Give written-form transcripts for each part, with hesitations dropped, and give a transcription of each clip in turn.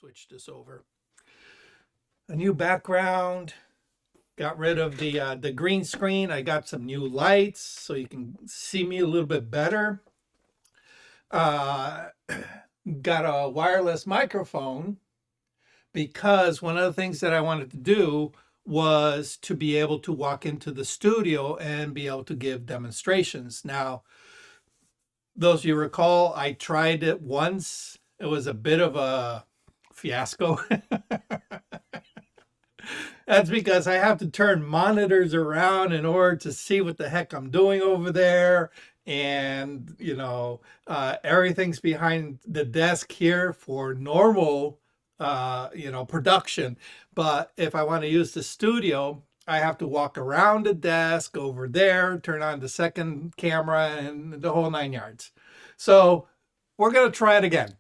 Switch this over. A new background. Got rid of the green screen. I got some new lights so you can see me a little bit better. Uh, got a wireless microphone because one of the things that I wanted to do was to be able to walk into the studio and be able to give demonstrations. Now, those of you recall, I tried it once. It was a bit of a fiasco. That's because I have to turn monitors around in order to see what the heck I'm doing over there. And, everything's behind the desk here for normal, production. But if I want to use the studio, I have to walk around the desk over there, turn on the second camera, and the whole 9 yards. So we're going to try it again.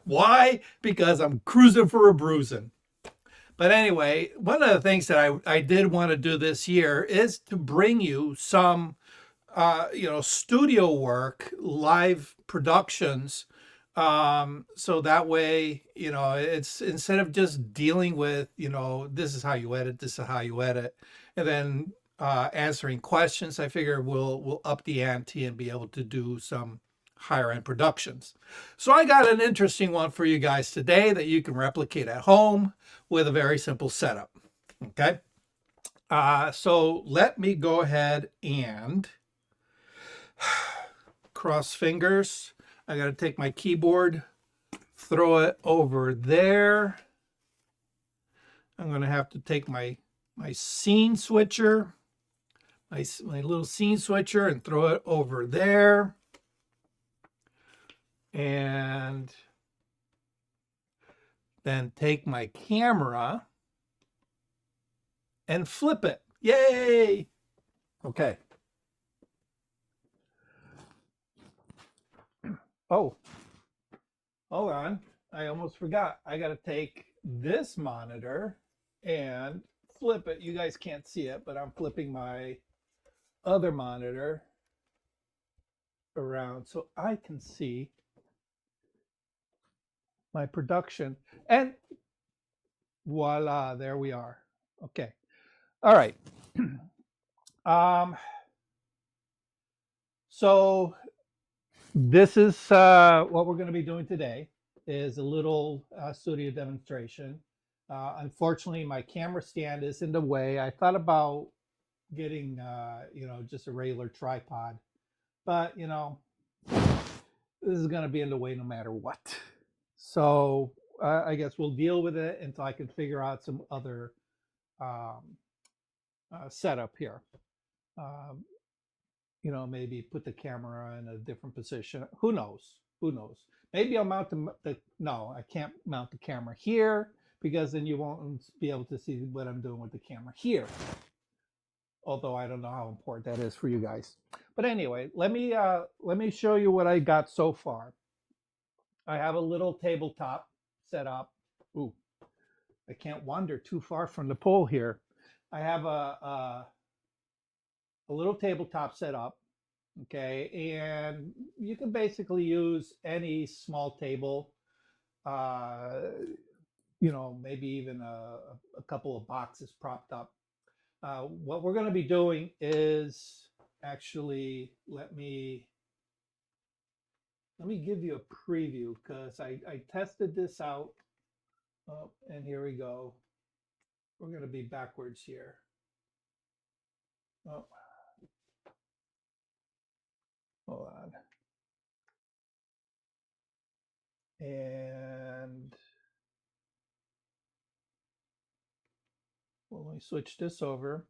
Why? Because I'm cruising for a bruising. But anyway, one of the things that I did want to do this year is to bring you some, studio work, live productions. So that way, it's instead of just dealing with, this is how you edit, this is how you edit, and then answering questions, I figure we'll up the ante and be able to do some higher end productions. So I got an interesting one for you guys today that you can replicate at home with a very simple setup. Okay. So let me go ahead and cross fingers. I got to take my keyboard, throw it over there. I'm going to have to take my scene switcher, my little scene switcher, and throw it over there. And then take my camera and flip it. Yay! Okay. Oh, hold on. I almost forgot. I got to take this monitor and flip it. You guys can't see it, but I'm flipping my other monitor around so I can see my production. And voila, there we are. Okay. All right. So this is what we're going to be doing today is a little studio demonstration. Unfortunately, my camera stand is in the way. I thought about getting, just a regular tripod, but, this is going to be in the way no matter what. So I guess we'll deal with it until I can figure out some other um, setup here. Um, maybe put the camera in a different position. Who knows? Who knows? Maybe I'll mount no, I can't mount the camera here because then you won't be able to see what I'm doing with the camera here. Although I don't know how important that is for you guys. But anyway, let me show you what I got so far. I have a little tabletop set up. Ooh, I can't wander too far from the pole here. I have a little tabletop set up, okay, and you can basically use any small table, uh, maybe even a couple of boxes propped up. What we're going to be doing is actually let me give you a preview because I tested this out. Oh, and here we go. We're going to be backwards here. Oh, hold on. And well, let me switch this over.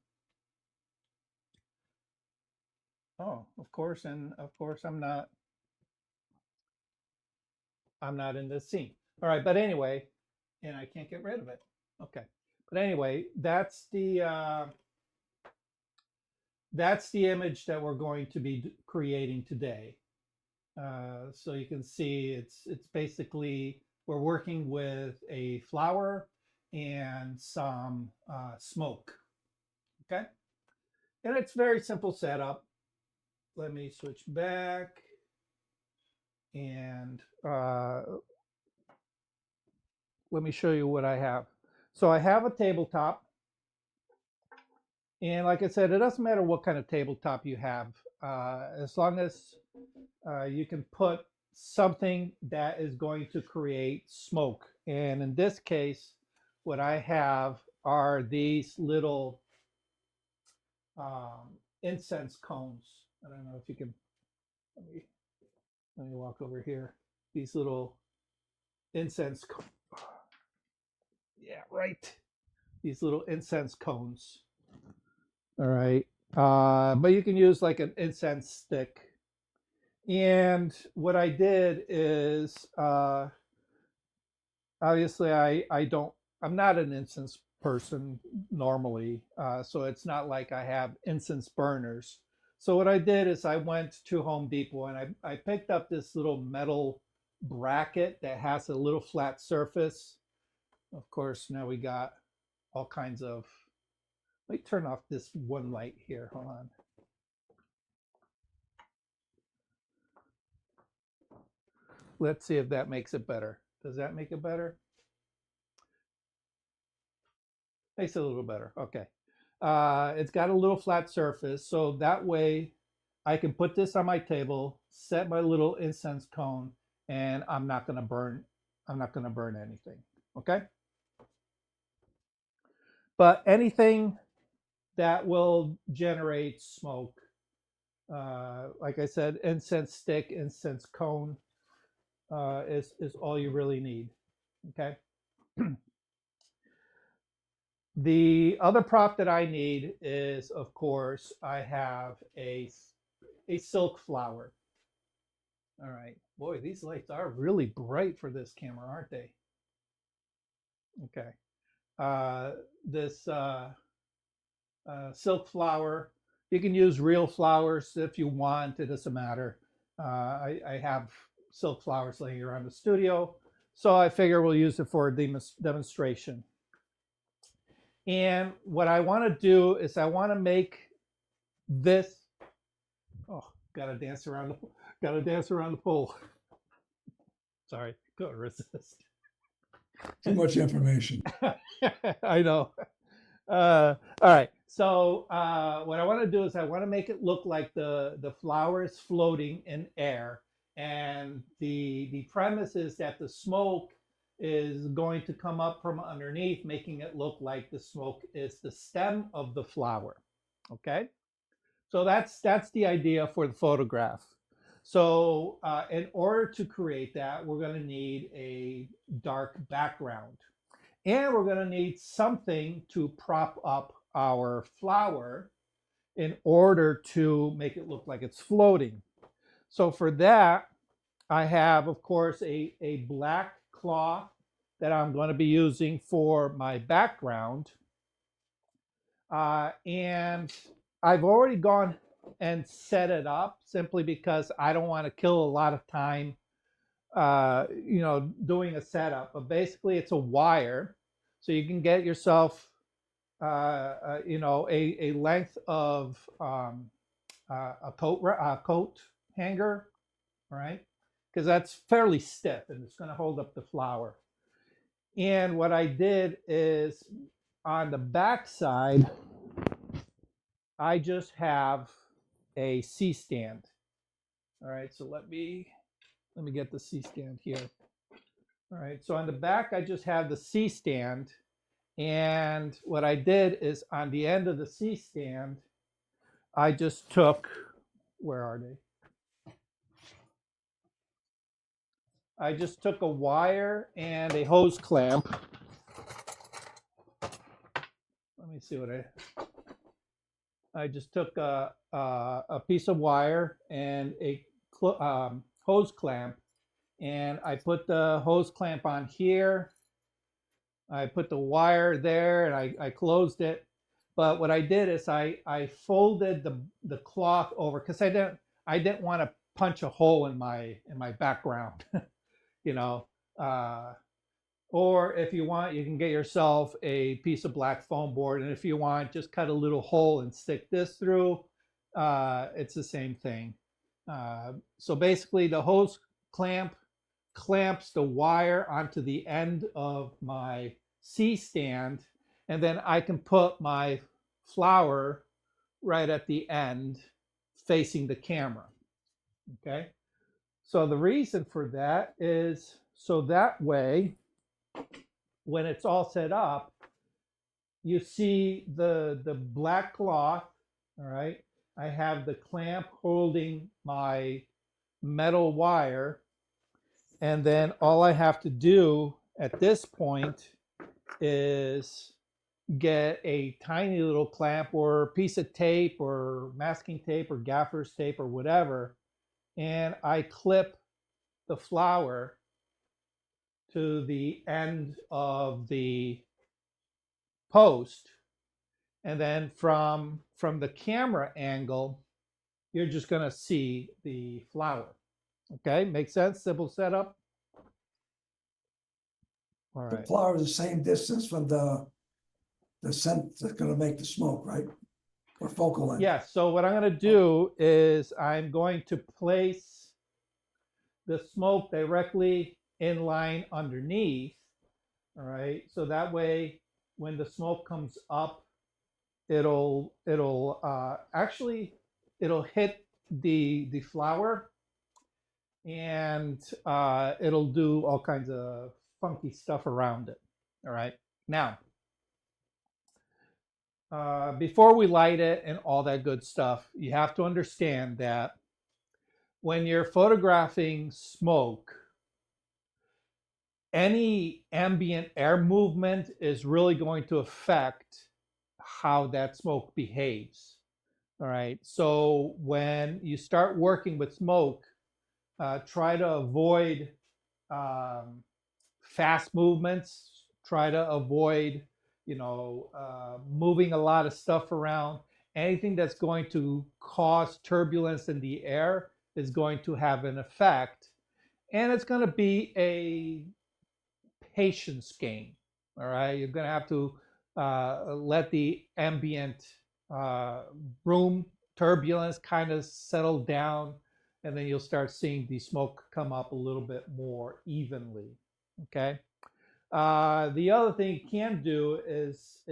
Oh, of course, and of course I'm not in this scene. All right, but anyway, and I can't get rid of it. Okay, but anyway, that's the image that we're going to be creating today. So you can see it's basically we're working with a flower and some smoke. Okay, and it's very simple setup. Let me switch back and let me show you what I have. So I have a tabletop, and like I said, it doesn't matter what kind of tabletop you have, as long as you can put something that is going to create smoke. And in this case, what I have are these little incense cones. I don't know if you can, let me, let me walk over here. These little incense, yeah, right. These little incense cones. All right. But you can use like an incense stick. And what I did is, obviously, I'm not an incense person normally. So it's not like I have incense burners. So what I did is I went to Home Depot and I picked up this little metal bracket that has a little flat surface. Of course, now we got all kinds of, let me turn off this one light here. Hold on. Let's see if that makes it better. Does that make it better? Makes it a little better. Okay. It's got a little flat surface, so that way I can put this on my table, set my little incense cone, and I'm not going to burn. I'm not going to burn anything. Okay. But anything that will generate smoke, like I said, incense stick, incense cone, is all you really need. Okay. The other prop that I need is, of course, I have a silk flower. All right. Boy, these lights are really bright for this camera, aren't they? Okay. This silk flower, you can use real flowers if you want. It doesn't matter. I have silk flowers laying around the studio, so I figure we'll use it for a demonstration. And what I want to do is I want to make this. Oh, gotta dance around the pole. Sorry, couldn't resist. Too much information. I know. All right. So what I want to do is I want to make it look like the flower is floating in air, and the premise is that the smoke is going to come up from underneath, making it look like the smoke is the stem of the flower. Okay. So that's the idea for the photograph. So in order to create that, we're going to need a dark background. And we're going to need something to prop up our flower in order to make it look like it's floating. So for that, I have, of course, a black cloth that I'm going to be using for my background. And I've already gone and set it up simply because I don't want to kill a lot of time, doing a setup. But basically, it's a wire, so you can get yourself, a length of a coat hanger, right? Because that's fairly stiff and it's going to hold up the flower. And what I did is on the back side, I just have a C stand. All right, so let me get the C stand here. All right, so on the back, I just have the C stand. And what I did is on the end of the C stand, I just took, where are they? I just took a wire and a hose clamp. Let me see what I just took a piece of wire and a hose clamp, and I put the hose clamp on here. I put the wire there, and I closed it. But what I did is I folded the cloth over because I didn't want to punch a hole in my background, you know. Or if you want, you can get yourself a piece of black foam board, and if you want, just cut a little hole and stick this through. It's the same thing. So basically, the hose clamp clamps the wire onto the end of my C stand, and then I can put my flower right at the end facing the camera. Okay. So the reason for that is so that way, when it's all set up, you see the black cloth, all right? I have the clamp holding my metal wire, and then all I have to do at this point is get a tiny little clamp or a piece of tape or masking tape or gaffer's tape or whatever, and I clip the flower to the end of the post, and then from the camera angle you're just going to see the flower. Okay, makes sense? Simple setup. All The right. flower is the same distance from the scent that's gonna make the smoke, right? Or focal length. Yeah, so what I'm going to do is I'm going to place the smoke directly in line underneath. All right, so that way when the smoke comes up, it'll actually it'll hit the flower, and it'll do all kinds of funky stuff around it. All right, now before we light it and all that good stuff, you have to understand that when you're photographing smoke, any ambient air movement is really going to affect how that smoke behaves. All right. So when you start working with smoke, try to avoid um, fast movements. Try to avoid, moving a lot of stuff around. Anything that's going to cause turbulence in the air is going to have an effect, and it's going to be a patience game. All right, you're going to have to let the ambient uh, room turbulence kind of settle down, and then you'll start seeing the smoke come up a little bit more evenly. Okay. The other thing you can do is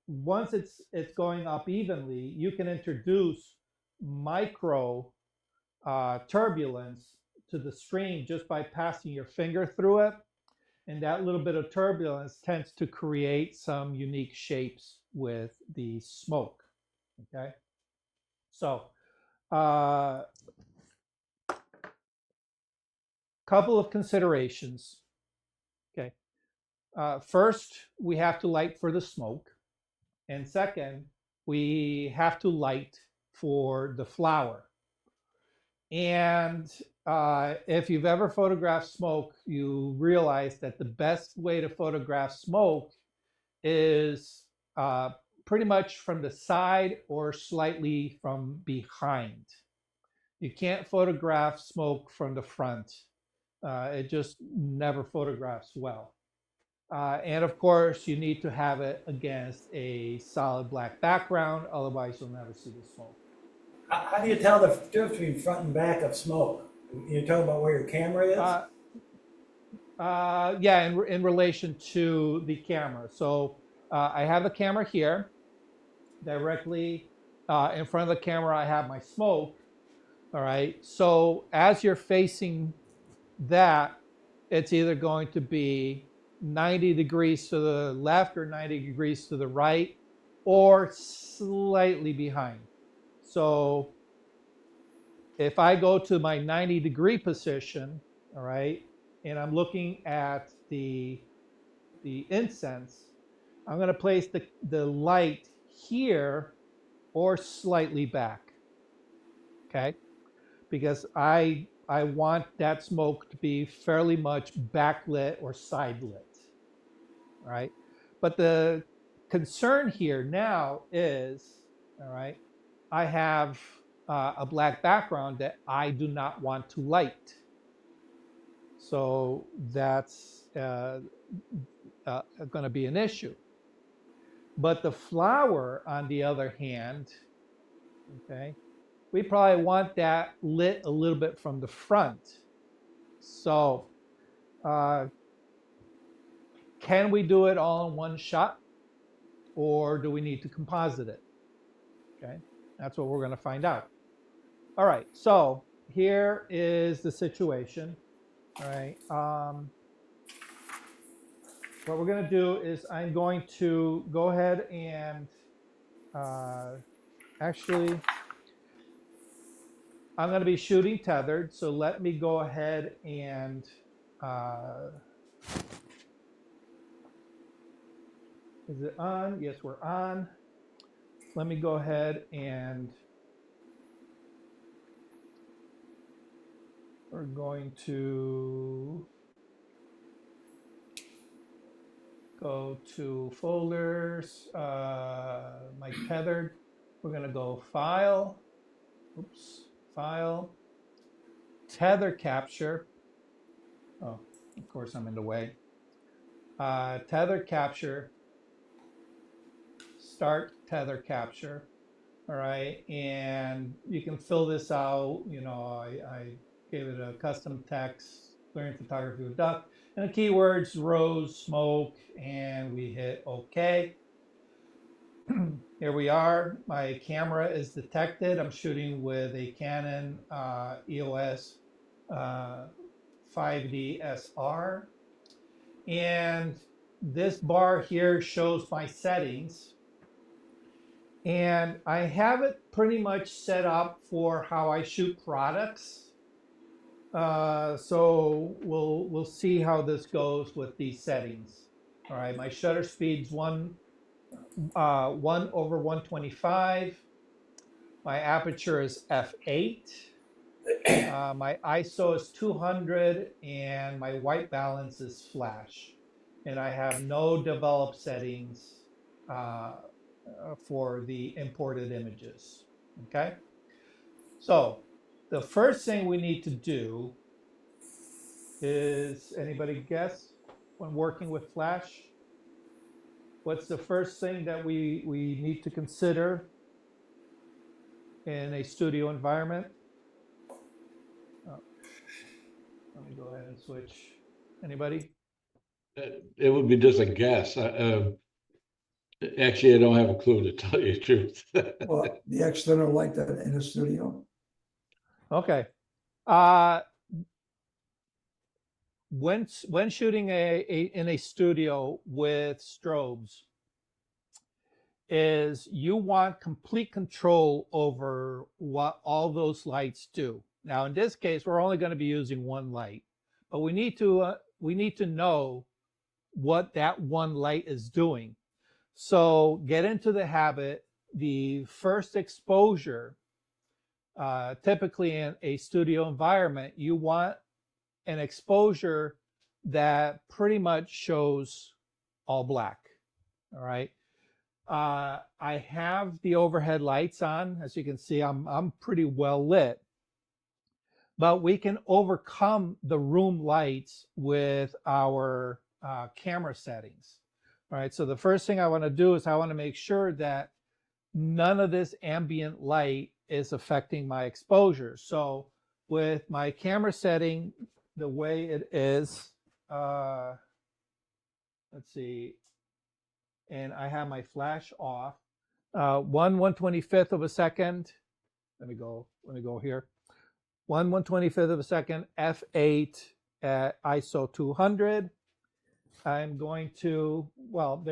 once it's going up evenly, you can introduce micro turbulence to the stream just by passing your finger through it, and that little bit of turbulence tends to create some unique shapes with the smoke. Okay, so couple of considerations. Okay, first we have to light for the smoke, and second we have to light for the flower. And if you've ever photographed smoke, you realize that the best way to photograph smoke is pretty much from the side or slightly from behind. You can't photograph smoke from the front. It just never photographs well. And of course, you need to have it against a solid black background, otherwise you'll never see the smoke. How do you tell the difference between front and back of smoke? You're talking about where your camera is? Yeah, in relation to the camera. So I have the camera here. Directly in front of the camera, I have my smoke. All right. So as you're facing that, it's either going to be 90 degrees to the left or 90 degrees to the right, or slightly behind. So if I go to my 90-degree position, all right, and I'm looking at the incense, I'm going to place the light here or slightly back. Okay, because I want that smoke to be fairly much backlit or side lit. All right, but the concern here now is, all right, I have a black background that I do not want to light. So that's going to be an issue. But the flower, on the other hand, okay, we probably want that lit a little bit from the front. So Can we do it all in one shot, or do we need to composite it? Okay, that's what we're going to find out. All right, so here is the situation. All right, what we're going to do is I'm going to go ahead and actually, I'm going to be shooting tethered. So let me go ahead and is it on? Yes, we're on. Let me go ahead and we're going to go to folders, my tethered. We're going to go file, oops, file, tether capture. Oh, of course I'm in the way. Tether capture, start tether capture. All right, and you can fill this out. You know, I gave it a custom text, clearing photography with duck, and the keywords rose, smoke, and we hit OK. Here we are. My camera is detected. I'm shooting with a Canon EOS 5D SR. And this bar here shows my settings. And I have it pretty much set up for how I shoot products. So we'll see how this goes with these settings. All right, my shutter speed's 1/125. My aperture is f8. My ISO is 200, and my white balance is flash. And I have no developed settings for the imported images. Okay, so the first thing we need to do is, anybody guess, when working with flash, what's the first thing that we need to consider in a studio environment? Oh, let me go ahead and switch. Anybody? It would be just a guess. Actually, I don't have a clue, to tell you the truth. Well, the external light that in a studio. Okay. When shooting in a studio with strobes, is you want complete control over what all those lights do. Now, in this case, we're only going to be using one light, but we need to know what that one light is doing. So get into the habit. The first exposure, typically in a studio environment, you want an exposure that pretty much shows all black. All right. I have the overhead lights on. As you can see, I'm pretty well lit. But we can overcome the room lights with our camera settings. All right, so the first thing I want to do is I want to make sure that none of this ambient light is affecting my exposure. So with my camera setting, the way it is, let's see, and I have my flash off. 1/125th of a second. Let me go here. 1/125th of a second, f8 at ISO 200. I'm going to, well,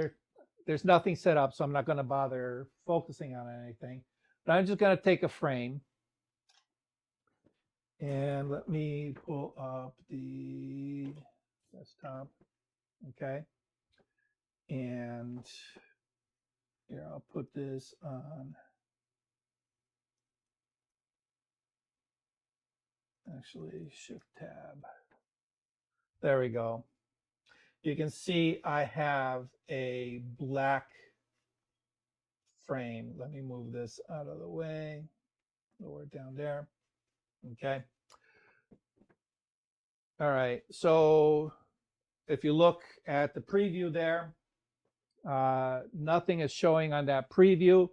there's nothing set up, so I'm not going to bother focusing on anything. But I'm just going to take a frame. And let me pull up the desktop. Okay. And here, I'll put this on. Actually, Shift Tab. There we go. You can see I have a black frame. Let me move this out of the way, lower it down there. Okay. All right. So if you look at the preview there, nothing is showing on that preview.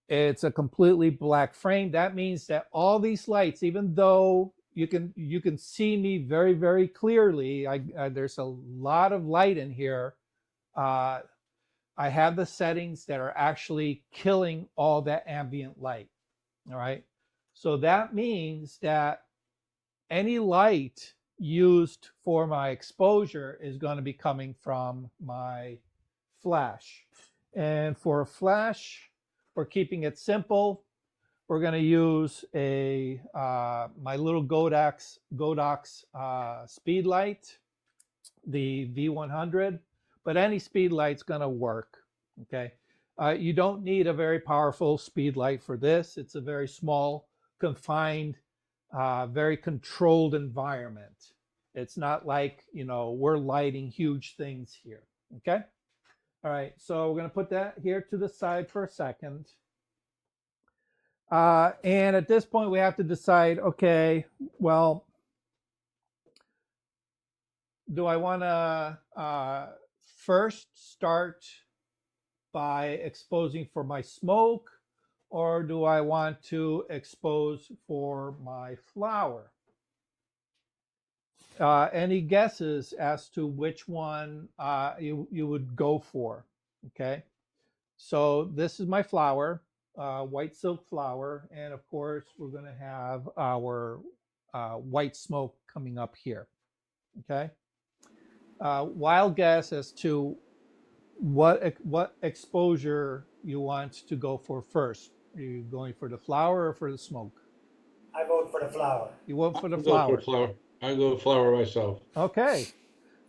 It's a completely black frame. That means that all these lights, even though you can see me very, very clearly. There's a lot of light in here. I have the settings that are actually killing all that ambient light. All right. So that means that any light used for my exposure is going to be coming from my flash. And for a flash, we're keeping it simple. We're going to use my little Godox speed light, the V100, but any speed light's going to work. Okay. You don't need a very powerful speed light for this. It's a very small, confined, very controlled environment. It's not like, we're lighting huge things here. Okay. All right. So we're going to put that here to the side for a second. And at this point, we have to decide, okay, well, do I want to first start by exposing for my smoke, or do I want to expose for my flower? Any guesses as to which one you would go for? Okay, so this is my flower, white silk flower, and of course we're going to have our white smoke coming up here. Okay, wild guess as to what exposure you want to go for first. Are you going for the flower or for the smoke? I vote for the flower. You vote for the I go for flower. flower. I go flower myself. Okay.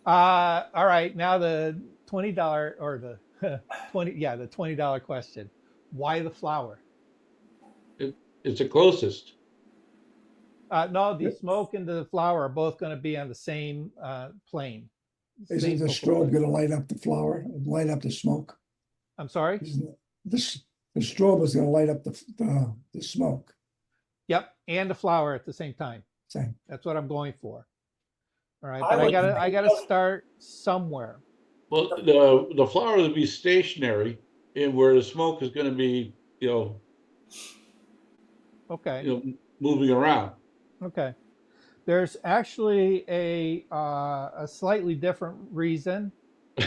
All right. Now the $20 or the the $20 question. Why the flower? It's the closest. No, the smoke and the flower are both going to be on the same plane. Isn't Same the focal strobe plane. gonna light up the flower, light up the smoke? I'm sorry. Isn't it- This, the strobe is gonna light up the smoke, Yep, and the flower at the same time. same. That's what I'm going for. All right, I but would I gotta think- start somewhere. Well, the flower will be stationary, and where the smoke is going to be, Okay. moving around. Okay. There's actually a slightly different reason, all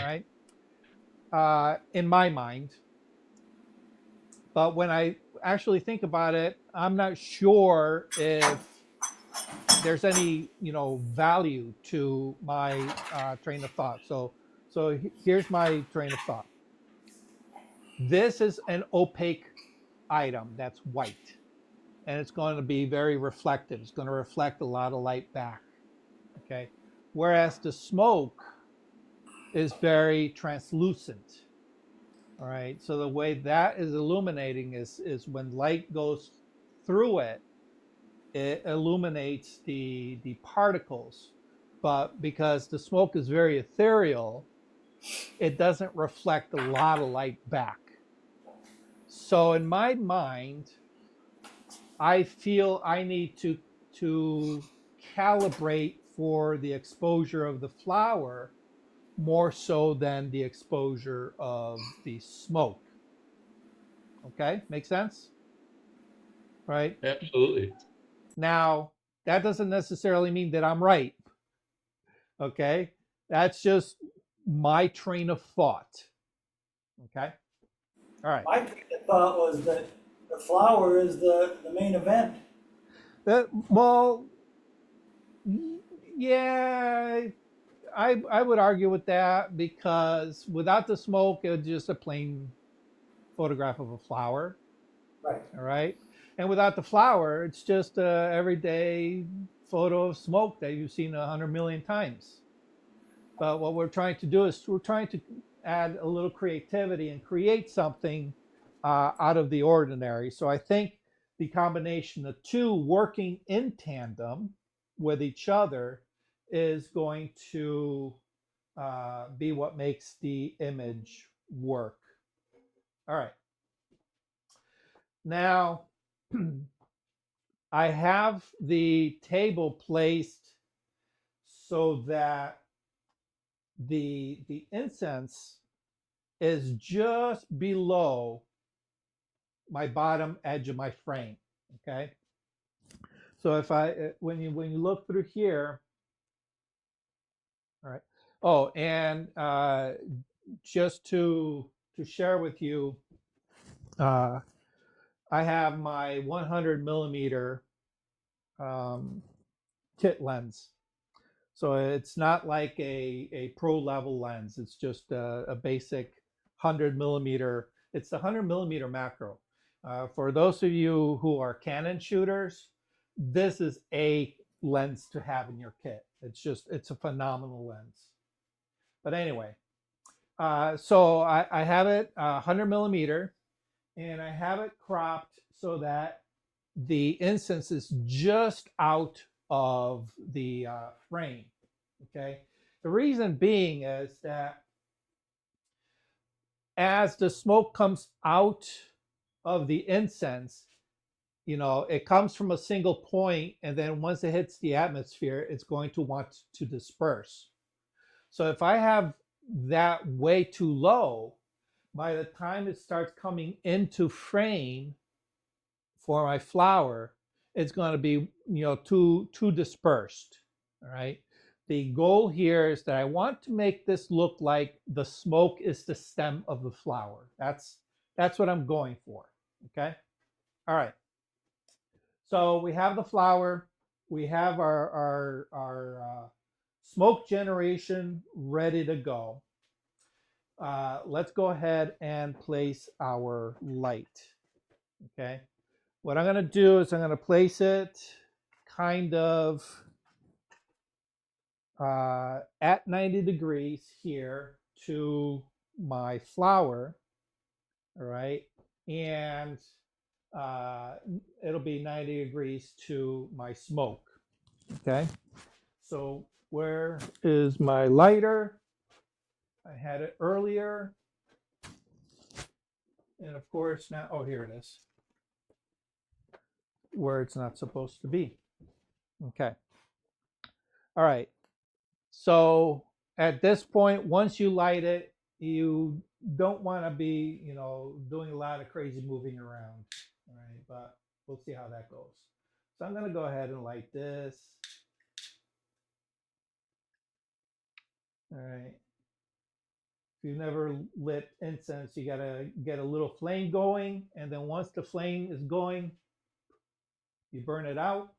right, in my mind. But when I actually think about it, I'm not sure if there's any, value to my train of thought. So here's my train of thought. This is an opaque item that's white, and it's going to be very reflective. It's going to reflect a lot of light back. Okay. Whereas the smoke is very translucent. All right. So the way that is illuminating is when light goes through it, it illuminates the particles. But because the smoke is very ethereal, it doesn't reflect a lot of light back. So in my mind, I feel I need to calibrate for the exposure of the flower more so than the exposure of the smoke. Okay, make sense? Right? Absolutely. Now, that doesn't necessarily mean that I'm right. Okay? That's just my train of thought. Okay? All right. My thought was that the flower is the main event. Well, yeah, I would argue with that because without the smoke, it was just a plain photograph of a flower. Right. All right. And without the flower, it's just a everyday photo of smoke that you've seen 100 million times. But what we're trying to do is we're trying to add a little creativity and create something out of the ordinary. So I think the combination of two working in tandem with each other is going to be what makes the image work. All right. Now, I have the table placed so that the incense is just below my bottom edge of my frame. Okay. So if when you look through here, all right. Oh, and just to share with you, uh, I have my 100 millimeter um, kit lens. So it's not like a pro level lens. It's just a basic 100 millimeter. It's the 100 millimeter macro. For those of you who are Canon shooters, this is a lens to have in your kit. It's a phenomenal lens. But anyway, so I have it 100 millimeter, and I have it cropped so that the instance is just out of the frame. Okay. The reason being is that as the smoke comes out of the incense, it comes from a single point, and then once it hits the atmosphere, it's going to want to disperse. So if I have that way too low, by the time it starts coming into frame for my flower, it's going to be too dispersed. All right. The goal here is that I want to make this look like the smoke is the stem of the flower. That's what I'm going for. Okay. All right. So we have the flower. We have our smoke generation ready to go. Let's go ahead and place our light. Okay. What I'm going to do is I'm going to place it kind of at 90 degrees here to my flower. All right. And it'll be 90 degrees to my smoke. Okay. So where is my lighter? I had it earlier. And of course now, oh, here it is. Where it's not supposed to be. Okay. All right. So at this point, once you light it, you don't want to be, doing a lot of crazy moving around. All right. But we'll see how that goes. So I'm going to go ahead and light this. All right. If you've never lit incense, you got to get a little flame going. And then once the flame is going, you burn it out.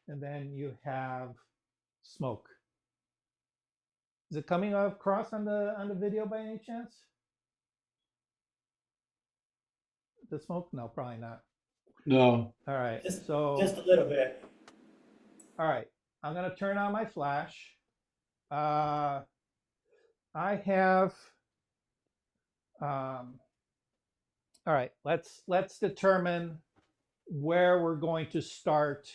And then you have smoke. Is it coming across on the video by any chance? The smoke? No, probably not. No. All right. Just So a little bit. all right, I'm gonna turn on my flash. I have. All right. Let's determine where we're going to start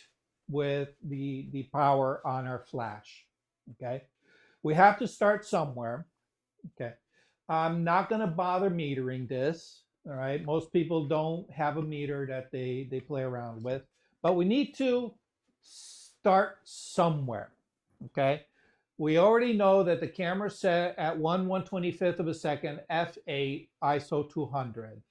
with the power on our flash. Okay. We have to start somewhere. Okay. I'm not going to bother metering this. All right. Most people don't have a meter that they play around with, but we need to start somewhere. Okay. We already know that the camera set at 1/125th of a second, f8, ISO 200.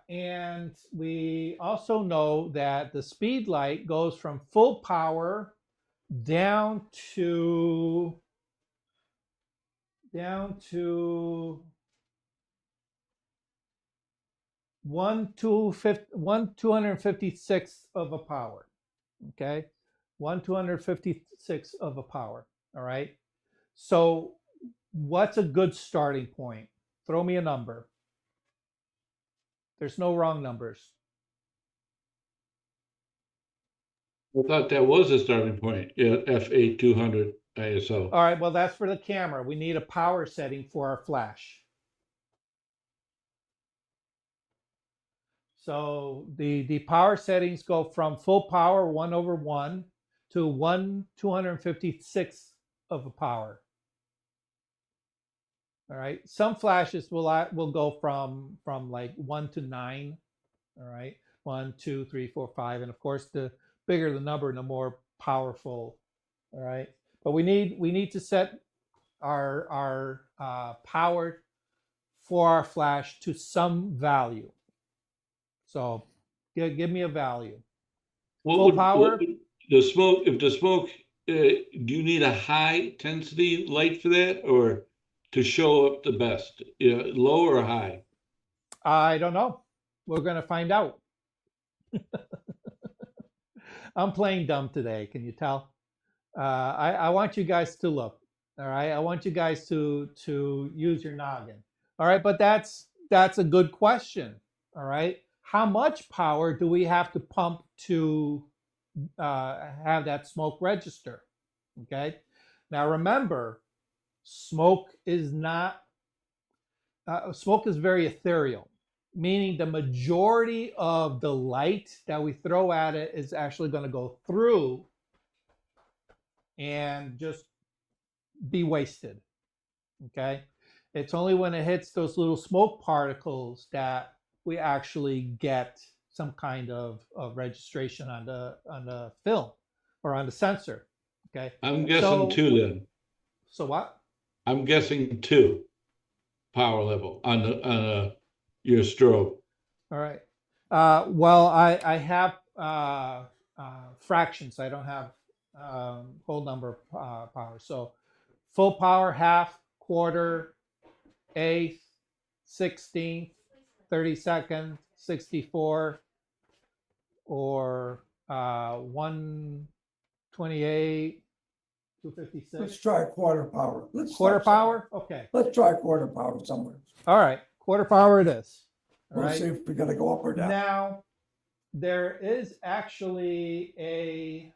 And we also know that the speed light goes from full power down to 1/256th of a power. Okay, 1/256th of a power. All right. So what's a good starting point? Throw me a number. There's no wrong numbers. I thought that was the starting point, f8 200 ISO. All right, well, that's for the camera. We need a power setting for our flash. So the power settings go from full power 1/1 to 1/256th of a power. All right. Some flashes will go from like 1 to 9. All right. 1, 2, 3, 4, 5. And of course, the bigger the number, the more powerful. All right. But we need to set our power for our flash to some value. So give me a value. Full power? The smoke, if the smoke, do you need a high intensity light for that or to show up the best? Low or high? I don't know. We're going to find out. I'm playing dumb today. Can you tell? I want you guys to look. All right. I want you guys to use your noggin. All right. But that's a good question. All right. How much power do we have to pump to have that smoke register? Okay. Now remember, smoke is not smoke is very ethereal, meaning the majority of the light that we throw at it is actually going to go through and just be wasted. Okay. It's only when it hits those little smoke particles that we actually get some kind of registration on the film or on the sensor. Okay. I'm guessing two then. So what? I'm guessing 2 power level on your strobe. All right. Well, I have fractions. I don't have whole number power. So full power, half, quarter, eighth, 16th, 32nd, 64, or 128, Let's 256. try quarter power. Quarter power? Okay. Let's try quarter power somewhere. All right. Quarter power it is. All We'll right. see if we're gonna go up or down. Now, there is actually a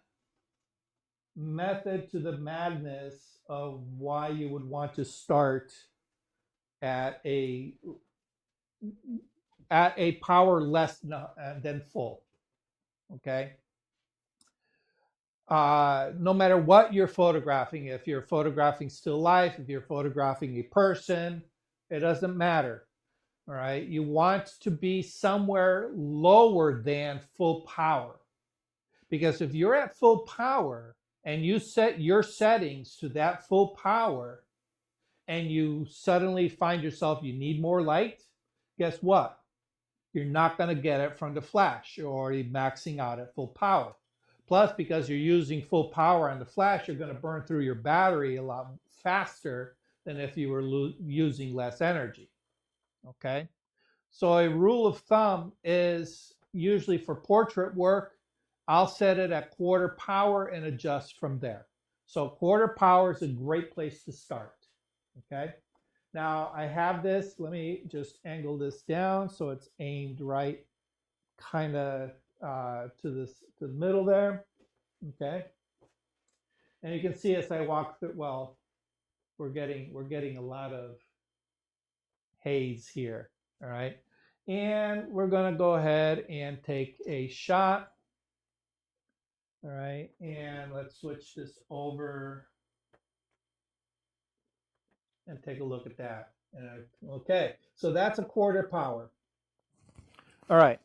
method to the madness of why you would want to start at a power less than full. Okay. No matter what you're photographing, if you're photographing still life, if you're photographing a person, it doesn't matter. All right. You want to be somewhere lower than full power. Because if you're at full power and you set your settings to that full power and you suddenly find yourself you need more light, guess what? You're not going to get it from the flash. You're already maxing out at full power. Plus, because you're using full power on the flash, you're going to burn through your battery a lot faster than if you were using less energy. Okay? So a rule of thumb is usually for portrait work, I'll set it at quarter power and adjust from there. So quarter power is a great place to start. Okay. Now I have this, let me just angle this down so it's aimed right kind of to the middle there. Okay. And you can see as I walk through, well, we're getting a lot of haze here. All right. And we're going to go ahead and take a shot. All right. And let's switch this over and take a look at that. Okay. So that's a quarter power. All right.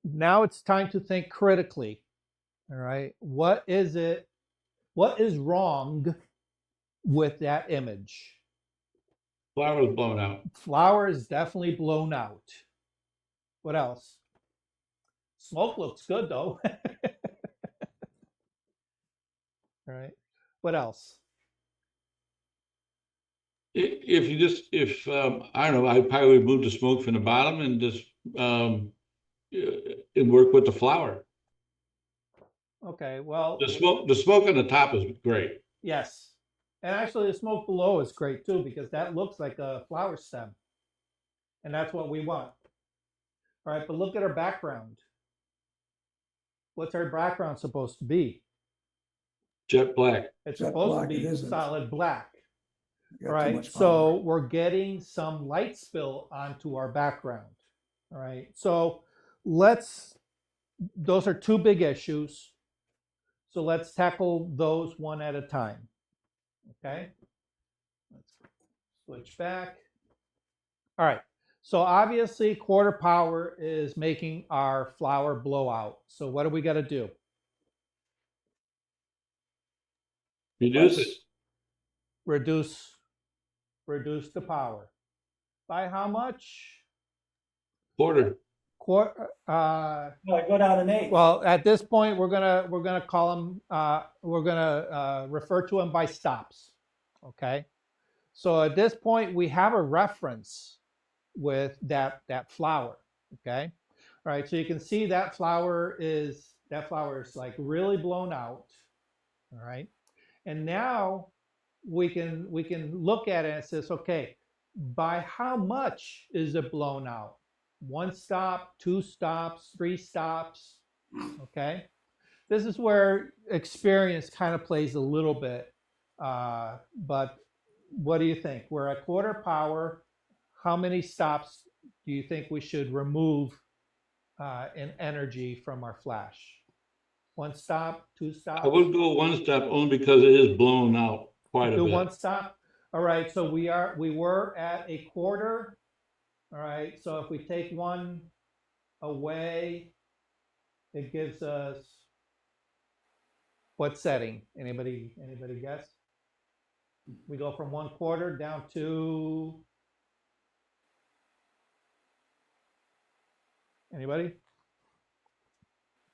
Now it's time to think critically. All right. What is wrong with that image? Flower was blown out. Flower is definitely blown out. What else? Smoke looks good though. All right. What else? If you just, I don't know, I'd probably remove the smoke from the bottom and just, and work with the flower. Okay. Well, The smoke on the top is great. yes. And actually the smoke below is great too because that looks like a flower stem. And that's what we want. All right. But look at our background. What's our background supposed to be? Jet black. It's Jet supposed black, to it be isn't. solid black. You got too Right. much power. So we're getting some light spill onto our background. All right. So those are two big issues. So let's tackle those one at a time. Okay. Let's switch back. All right. So obviously quarter power is making our flower blow out. So what do we got to do? Reduce it. Reduce the power. By how much? Quarter. No, I go down an eighth. well, at this point, we're gonna call them, we're gonna refer to them by stops. Okay. So at this point, we have a reference with that flower. Okay. All right. So you can see that flower is like really blown out. All right. And now we can look at it and it says, okay, by how much is it blown out? One stop, two stops, three stops. Okay. This is where experience kind of plays a little bit. But what do you think? We're at quarter power. How many stops do you think we should remove in energy from our flash? One stop, two stops? I would go one step only because it is blown out quite a Do bit. one stop. All right, so we were at a quarter. All right, so if we take one away, it gives us what setting? Anybody guess? We go from 1/4 down to anybody?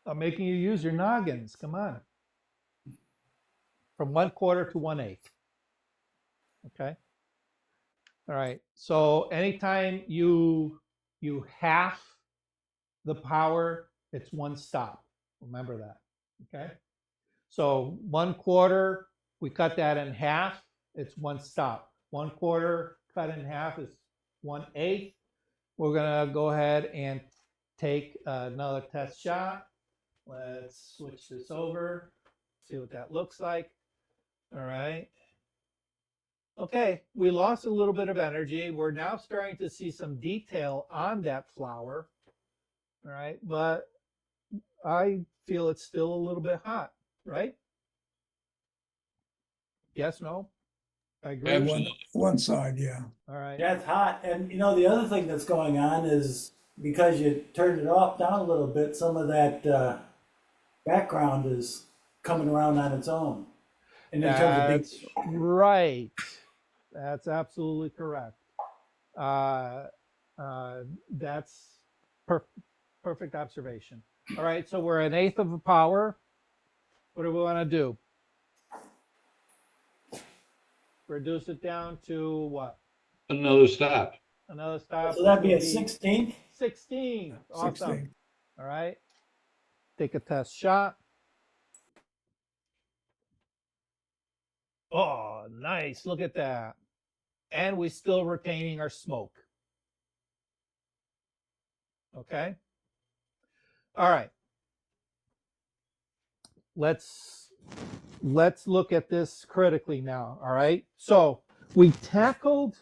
I'm making you use your noggins. Come on. From 1/4 to 1/8. Okay. All right. So anytime you half the power, it's one stop. Remember that. Okay. So 1/4, we cut that in half, it's one stop. 1/4 cut in half is 1/8. We're gonna go ahead and take another test shot. Let's switch this over, see what that looks like. All right. Okay, we lost a little bit of energy. We're now starting to see some detail on that flower. All right, but I feel it's still a little bit hot, right? Yes, no? I agree. Absolutely. One side, yeah. All right. Yeah, it's hot. And you know, the other thing that's going on is because you turned it off down a little bit, some of that background is coming around on its own. And in terms That's right. That's absolutely correct. That's perfect observation. All right, so we're an eighth of a power. What do we want to do? Reduce it down to what? Another stop. Another stop. so that'd be a which would 16th. 16. Awesome. 16. All right. Take a test shot. Oh, nice. Look at that. And we're still retaining our smoke. Okay. All right. Let's look at this critically now. All right. So we tackled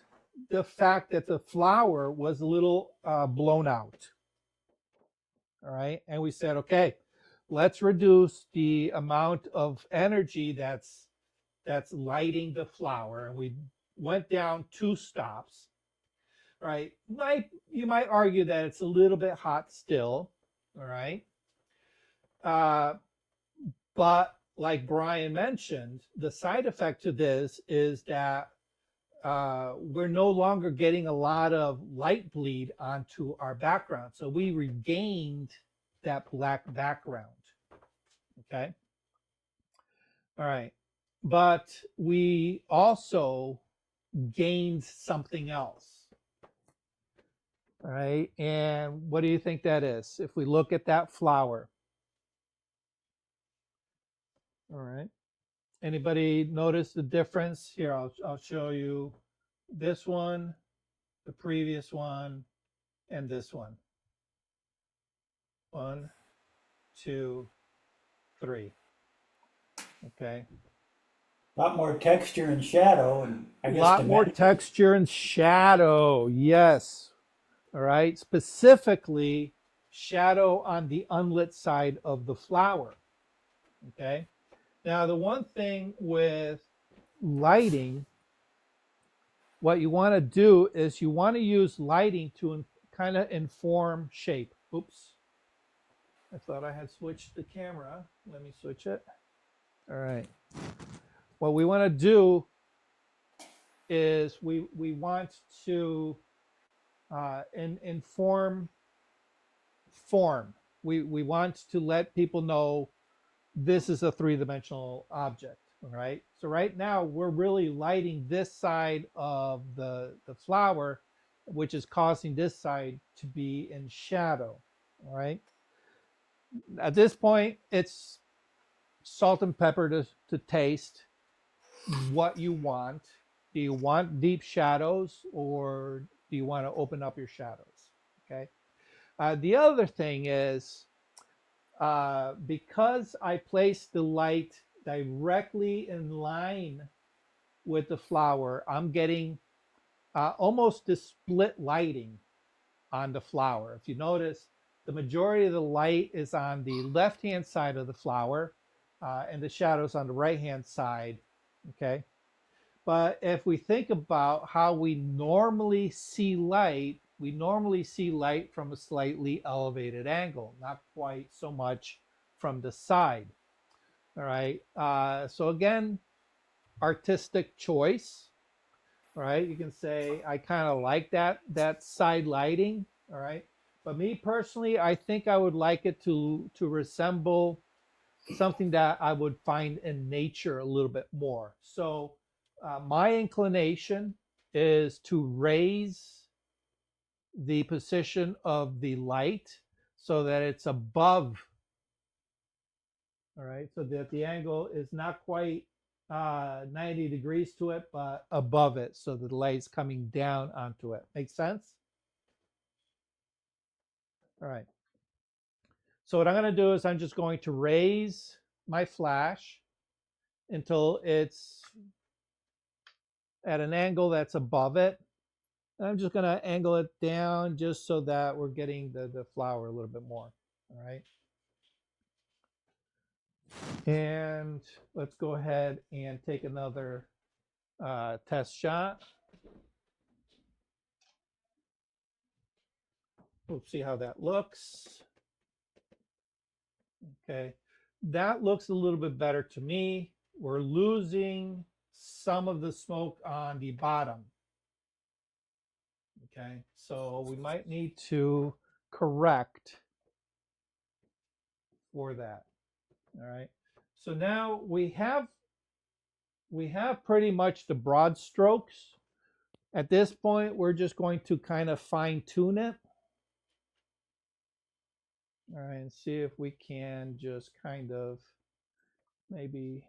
the fact that the flower was a little blown out. All right. And we said, okay, let's reduce the amount of energy that's lighting the flower. And we went down 2 stops. Right. You might argue that it's a little bit hot still. All right. But like Brian mentioned, the side effect to this is that we're no longer getting a lot of light bleed onto our background. So we regained that black background. Okay. All right. But we also gained something else. All right. And what do you think that is? If we look at that flower. All right. Anybody notice the difference? Here, I'll show you this one, the previous one, and this one. 1, 2, 3. Okay. A lot more texture and shadow, and I A guess lot more texture and shadow. Yes. All right. Specifically, shadow on the unlit side of the flower. Okay. Now, the one thing with lighting, what you want to do is you want to use lighting to kind of inform shape. Oops. I thought I had switched the camera. Let me switch it. All right. What we want to do is we want to inform form. We want to let people know this is a three-dimensional object, all right? So right now we're really lighting this side of the flower, which is causing this side to be in shadow, all right? At this point, it's salt and pepper to taste what you want. Do you want deep shadows or do you want to open up your shadows? Okay. The other thing is because I placed the light directly in line with the flower, I'm getting almost this split lighting on the flower. If you notice, the majority of the light is on the left-hand side of the flower and the shadows on the right-hand side, okay? But if we think about how we normally see light, we normally see light from a slightly elevated angle, not quite so much from the side, all right? So again, artistic choice, all right? You can say, I kind of like that side lighting, all right? But me personally, I think I would like it to resemble something that I would find in nature a little bit more. So my inclination is to raise the position of the light so that it's above, all right? So that the angle is not quite 90 degrees to it, but above it so that the light's coming down onto it. Make sense? All right. So what I'm going to do is I'm just going to raise my flash until it's at an angle that's above it. And I'm just going to angle it down just so that we're getting the flower a little bit more. All right. And let's go ahead and take another test shot. We'll see how that looks. Okay. That looks a little bit better to me. We're losing some of the smoke on the bottom. Okay, so we might need to correct for that. All right. So now we have pretty much the broad strokes. At this point, we're just going to kind of fine tune it. All right, and see if we can just kind of maybe,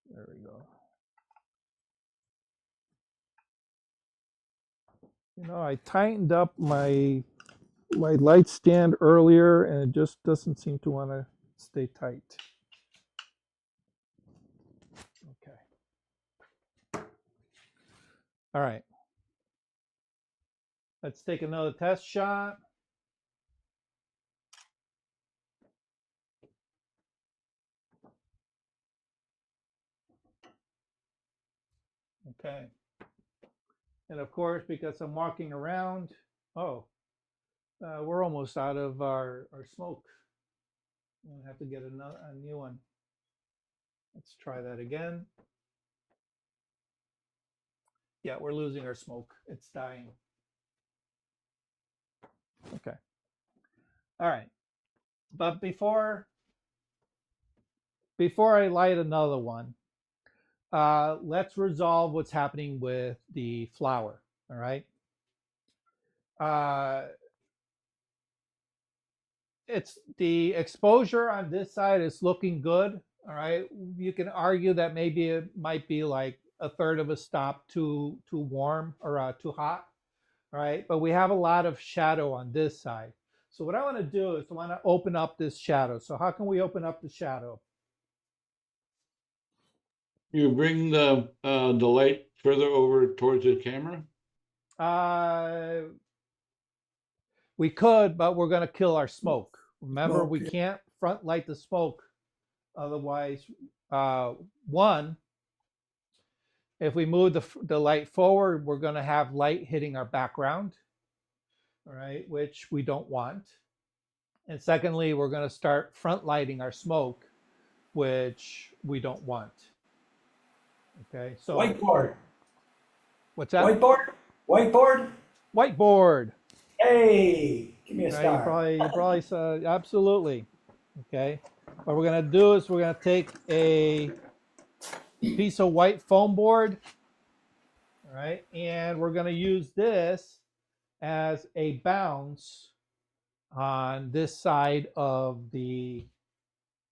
there we go. You know, I tightened up my light stand earlier and it just doesn't seem to want to stay tight. Okay. All right. Let's take another test shot. Okay. And of course, because I'm walking around, we're almost out of our smoke. We'll have to get a new one. Let's try that again. Yeah, we're losing our smoke. It's dying. Okay. All right. But before I light another one, let's resolve what's happening with the flower. All right. It's the exposure on this side is looking good. All right. You can argue that maybe it might be like a third of a stop too warm or too hot. All right. But we have a lot of shadow on this side. So what I want to do is I want to open up this shadow. So how can we open up the shadow? You bring the light further over towards the camera? We could, but we're going to kill our smoke. Remember, Smoke, we yeah. can't front light the smoke. Otherwise, one, if we move the light forward, we're going to have light hitting our background, all right, which we don't want. And secondly, we're going to start front lighting our smoke, which we don't want. Okay, so Whiteboard. what's that? Whiteboard. Whiteboard. whiteboard. Hey, give me a Right, star. you probably saw, absolutely. Okay. What we're gonna do is we're gonna take a piece of white foam board, all right, and we're gonna use this as a bounce on this side of the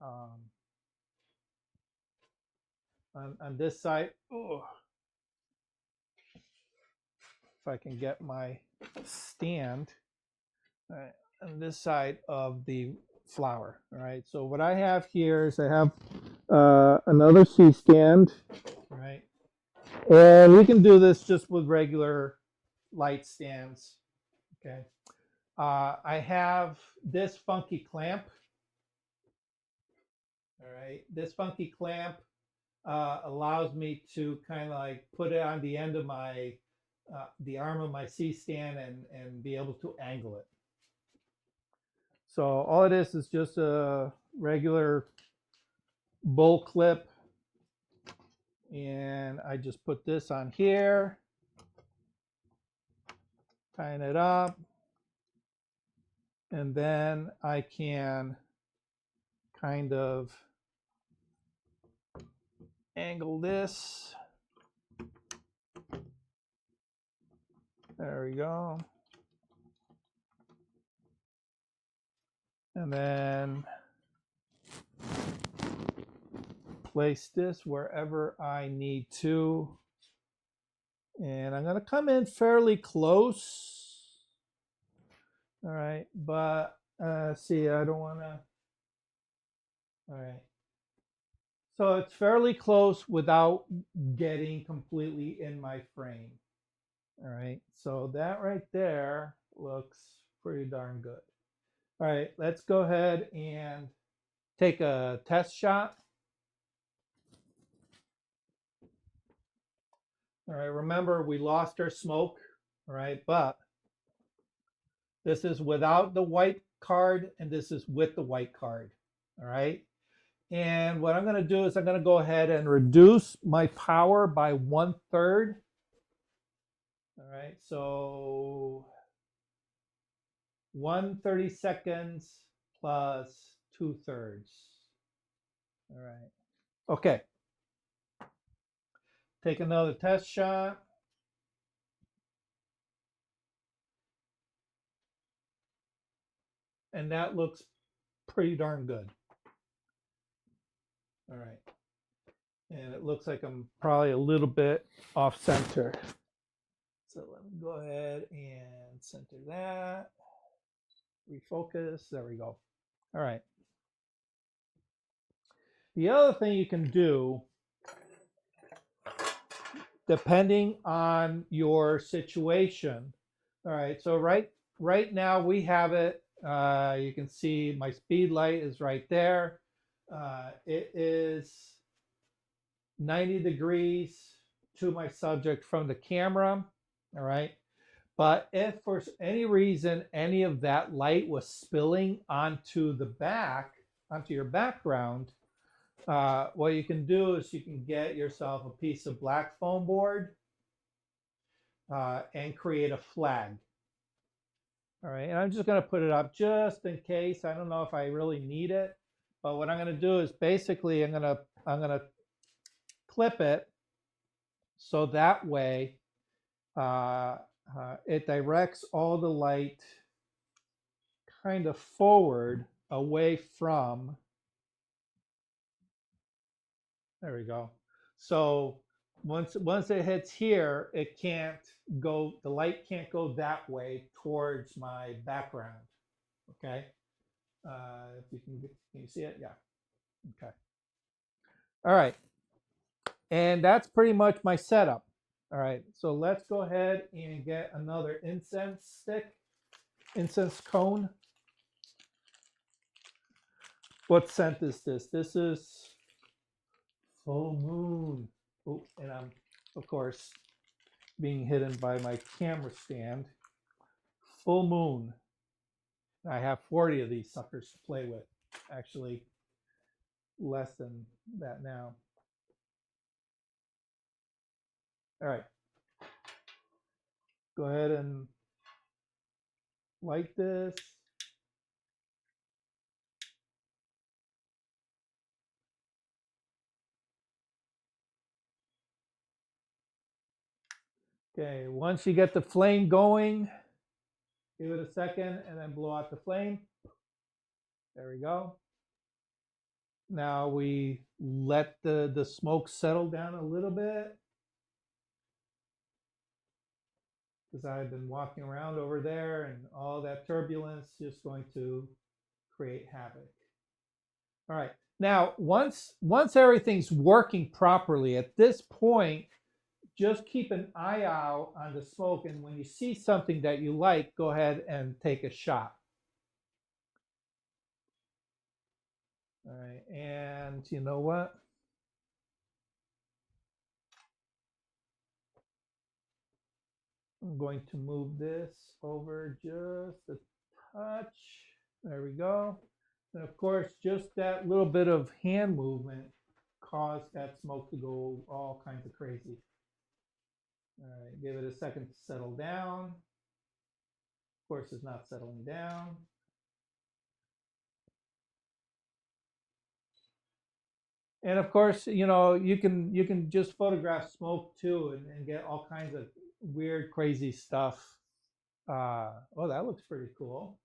um, on this side. Oh, if I can get my stand, all right, on this side of the flower. All right. So what I have here is I have another C stand, right? And we can do this just with regular light stands. Okay. I have this funky clamp. All right. This funky clamp allows me to kind of like put it on the end of my, the arm of my C stand and be able to angle it. So all it is just a regular bull clip. And I just put this on here, tighten it up, and then I can kind of angle this. There we go. And then place this wherever I need to. And I'm going to come in fairly close. All right, but see, I don't want to. All right. So it's fairly close without getting completely in my frame. All right, so that right there looks pretty darn good. All right, let's go ahead and take a test shot. All right, remember we lost our smoke, all right, but this is without the white card and this is with the white card, all right? And what I'm gonna do is I'm gonna go ahead and reduce my power by 1/3. All right, so 1/32 plus 2/3. All right, okay. Take another test shot. And that looks pretty darn good. All right. And it looks like I'm probably a little bit off center. So let me go ahead and center that. Refocus. There we go. All right. The other thing you can do, depending on your situation. All right. So right now we have it. You can see my speed light is right there. It is 90 degrees to my subject from the camera. All right. But if for any reason any of that light was spilling onto the back, onto your background, what you can do is you can get yourself a piece of black foam board and create a flag. All right. And I'm just going to put it up just in case. I don't know if I really need it. But what I'm going to do is basically I'm going to clip it so that way it directs all the light kind of forward away from, there we go. So once it hits here, it can't go, the light can't go that way towards my background. Okay. If you can you see it? Yeah. Okay. All right. And that's pretty much my setup. All right. So let's go ahead and get another incense stick, incense cone. What scent is this? This is full moon. Oh, and I'm, of course, being hidden by my camera stand. Full moon. I have 40 of these suckers to play with. Actually, less than that now. All right. Go ahead and like this. Okay, once you get the flame going, give it a second and then blow out the flame. There we go. Now we let the smoke settle down a little bit, because I've been walking around over there and all that turbulence just going to create havoc. All right. Now, once everything's working properly, at this point, just keep an eye out on the smoke, and when you see something that you like, go ahead and take a shot. All right, and you know what? I'm going to move this over just a touch. There we go. And of course, just that little bit of hand movement caused that smoke to go all kinds of crazy. All right, give it a second to settle down. Of course, it's not settling down. And of course, you know, you can just photograph smoke too and get all kinds of weird, crazy stuff. Oh, that looks pretty cool.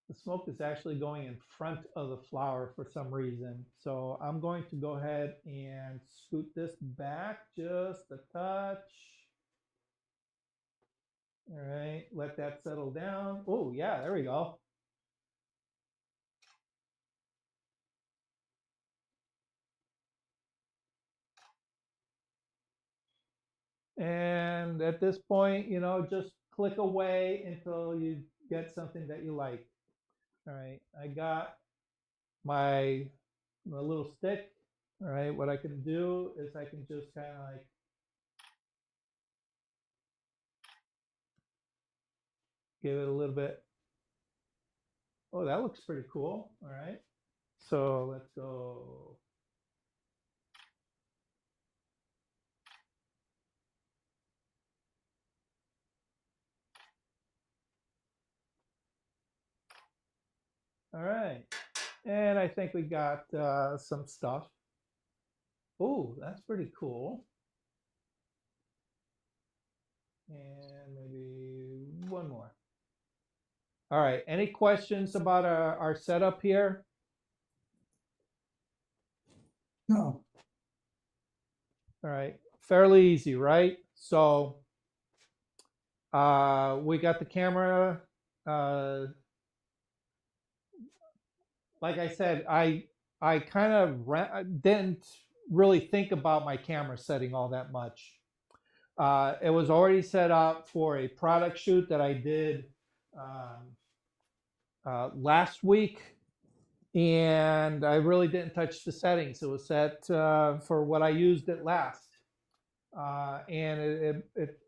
The smoke is actually going in front of the flower for some reason. So I'm going to go ahead and scoot this back just a touch. All right, let that settle down. Oh, yeah, there we go. And at this point, you know, just click away until you get something that you like. All right, I got my little stick. All right, what I can do is I can just kind of like give it a little bit. Oh, that looks pretty cool. All right, so let's go. All right, and I think we got some stuff. Oh, that's pretty cool. And maybe one more. All right, any questions about our setup here? No, All right, fairly easy, right? So we got the camera. Like I said, I kind of didn't really think about my camera setting all that much. It was already set up for a product shoot that I did last week, and I really didn't touch the settings. It was set for what I used it last, and it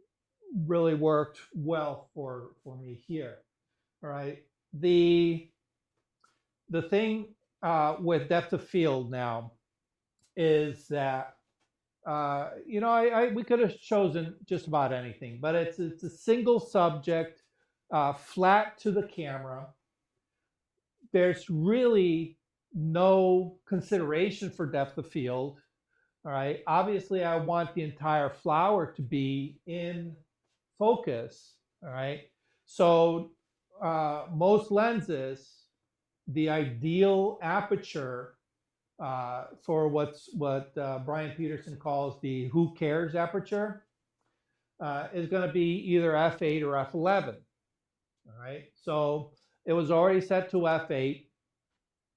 really worked well for me here. All right, the thing with depth of field now is that you know, we could have chosen just about anything, but it's a single subject, flat to the camera. There's really no consideration for depth of field. All right. Obviously, I want the entire flower to be in focus. All right. So most lenses, the ideal aperture for what Brian Peterson calls the who cares aperture is going to be either f8 or f11. All right. So it was already set to f8.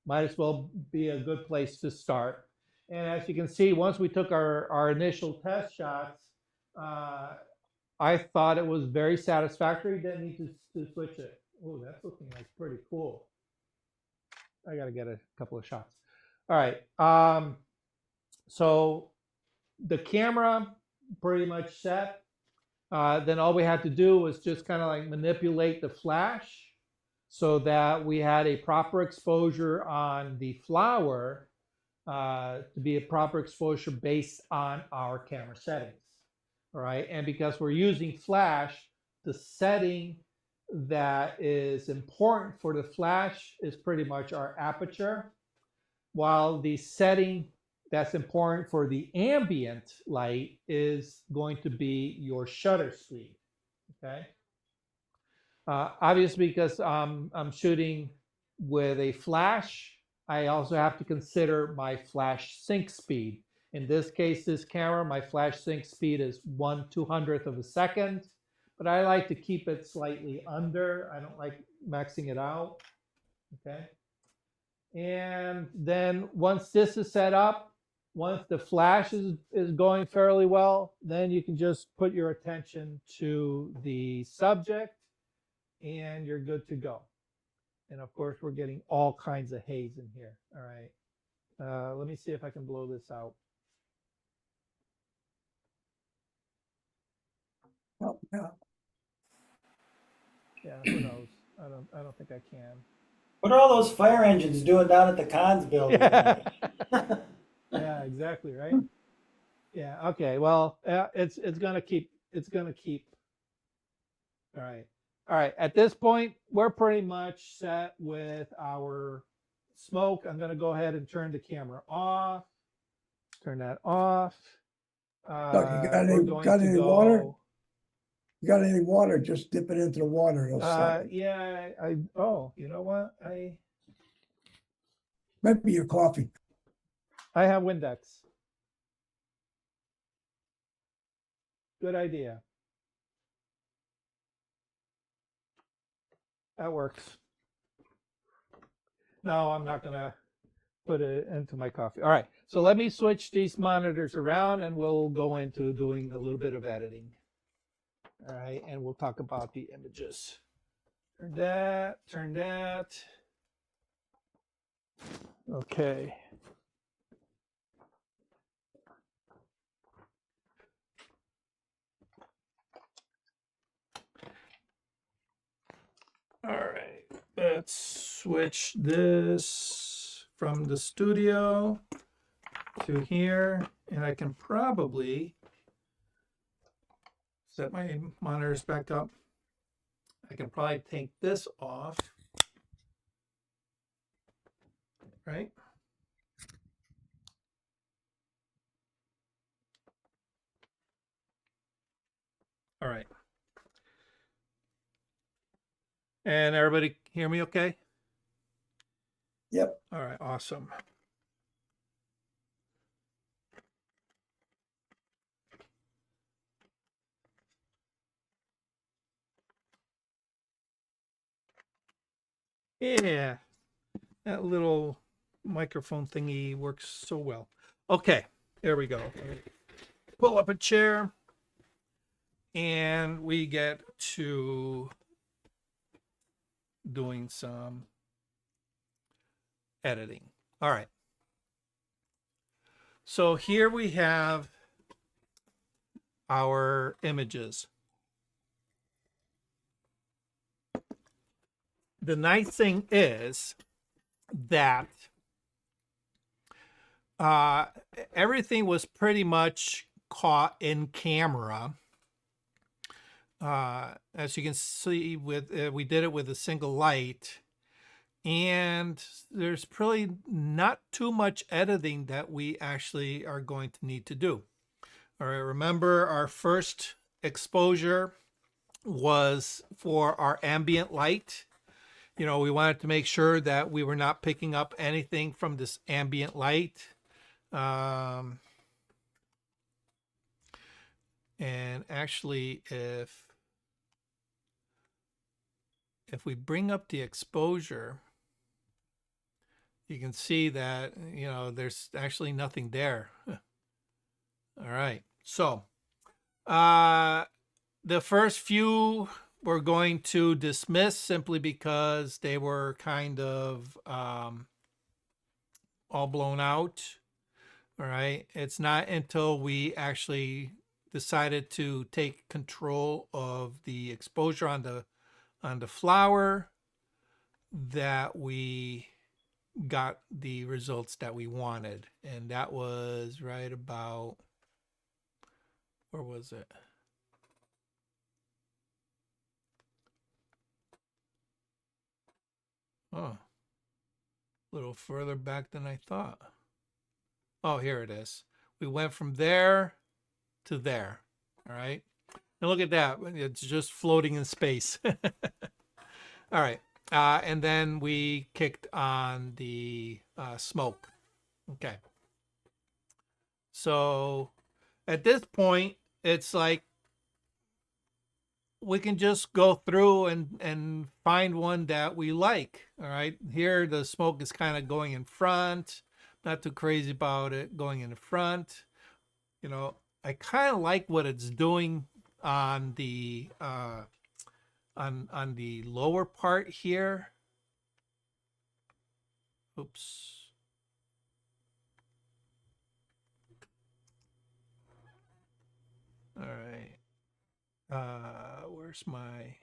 Might as well be a good place to start. And as you can see, once we took our initial test shots, I thought it was very satisfactory. Didn't need to switch it. Oh, that's looking like pretty cool. I got to get a couple of shots. All right. So the camera pretty much set. Then all we had to do was just kind of like manipulate the flash so that we had a proper exposure on the flower to be a proper exposure based on our camera settings. All right, and because we're using flash, the setting that is important for the flash is pretty much our aperture, while the setting that's important for the ambient light is going to be your shutter speed. Okay. Obviously, because I'm shooting with a flash, I also have to consider my flash sync speed. In this case, this camera, my flash sync speed is 1/200th of a second, but I like to keep it slightly under. I don't like maxing it out. Okay. And then once this is set up, once the flash is going fairly well, then you can just put your attention to the subject and you're good to go. And of course, we're getting all kinds of haze in here. All right. Let me see if I can blow this out. Oh, yeah. Yeah, who knows? I don't think I can. What are all those fire engines doing down at the cons building? Yeah, yeah, exactly, right? Yeah, okay. Well, it's gonna keep all right. All right, at this point, we're pretty much set with our smoke. I'm gonna go ahead and turn the camera off. Turn that off. Doug, you got We're any, going got to any water? go. You got any water? Just dip it into the water. It'll stop it. Yeah, oh, you know what? Maybe your coffee. I have Windex. Good idea. That works. No, I'm not gonna put it into my coffee. All right, so let me switch these monitors around and we'll go into doing a little bit of editing. All right, and we'll talk about the images. Turn that. Okay. All right, let's switch this from the studio to here, and I can probably set my monitors back up. I can probably take this off, right? All right. And everybody hear me okay? Yep. All right, awesome. Yeah, that little microphone thingy works so well. Okay, there we go. Pull up a chair and we get to doing some editing. All right. So here we have our images. The nice thing is that everything was pretty much caught in camera. As you can see, with we did it with a single light, and there's probably not too much editing that we actually are going to need to do. All right, remember our first exposure was for our ambient light. You know, we wanted to make sure that we were not picking up anything from this ambient light. And actually, if we bring up the exposure, you can see that, you know, there's actually nothing there. All right. So the first few we're going to dismiss simply because they were kind of all blown out. All right. It's not until we actually decided to take control of the exposure on the flower that we got the results that we wanted. And that was right about, where was it? Oh, a little further back than I thought. Oh, here it is. We went from there to there. All right. And look at that. It's just floating in space. All right. And then we kicked on the smoke. Okay. So at this point, it's like we can just go through and find one that we like. All right. Here, the smoke is kind of going in front. Not too crazy about it going in the front. You know, I kind of like what it's doing on the on the lower part here. Oops. All right. Where's my?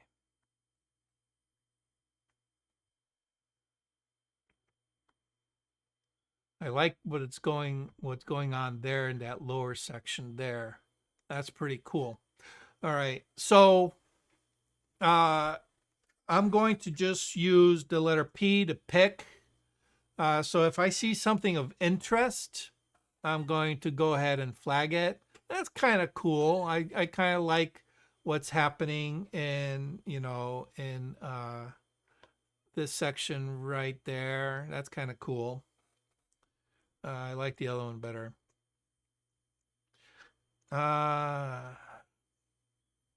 I like what's going on there in that lower section there. That's pretty cool. All right. So I'm going to just use the letter P to pick. So if I see something of interest, I'm going to go ahead and flag it. That's kind of cool. I kind of like what's happening in, in this section right there. That's kind of cool. I like the other one better.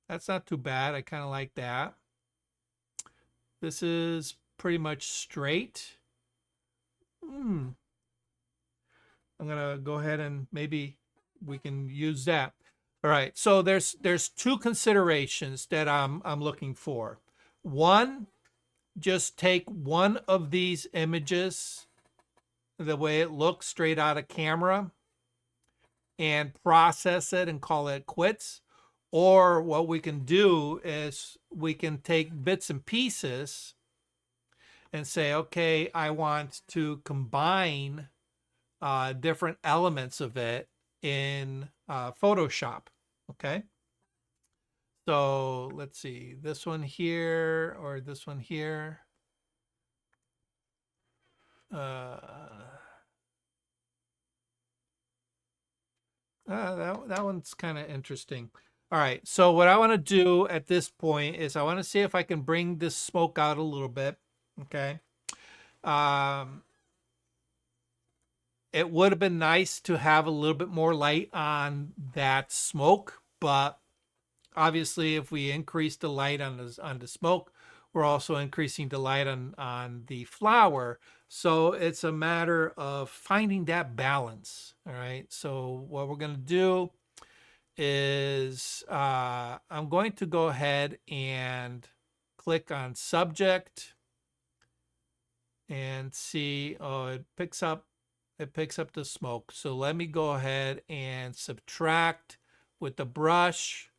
That's not too bad. I kind of like that. This is pretty much straight. I'm gonna go ahead and maybe we can use that. All right. So there's two considerations that I'm looking for. One, just take one of these images, the way it looks straight out of camera, and process it and call it quits. Or what we can do is we can take bits and pieces and say, okay, I want to combine different elements of it in Photoshop. Okay. So let's see, this one here or this one here. That one's kind of interesting. All right. So what I want to do at this point is I want to see if I can bring this smoke out a little bit. Okay. It would have been nice to have a little bit more light on that smoke, but obviously if we increase the light on the smoke, we're also increasing the light on the flower. So it's a matter of finding that balance. All right. So what we're going to do is I'm going to go ahead and click on subject and see, oh, it picks up the smoke. So let me go ahead and subtract with the brush.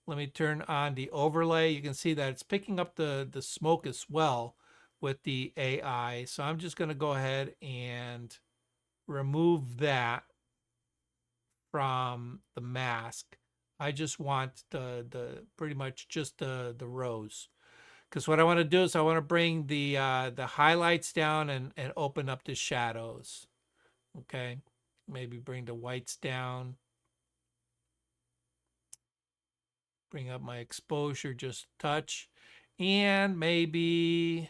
Let me turn on the overlay. You can see that it's picking up the smoke as well with the AI. So I'm just going to go ahead and remove that from the mask. I just want the pretty much just the rows. Because what I want to do is I want to bring the highlights down and open up the shadows. Okay, maybe bring the whites down. Bring up my exposure just a touch. And maybe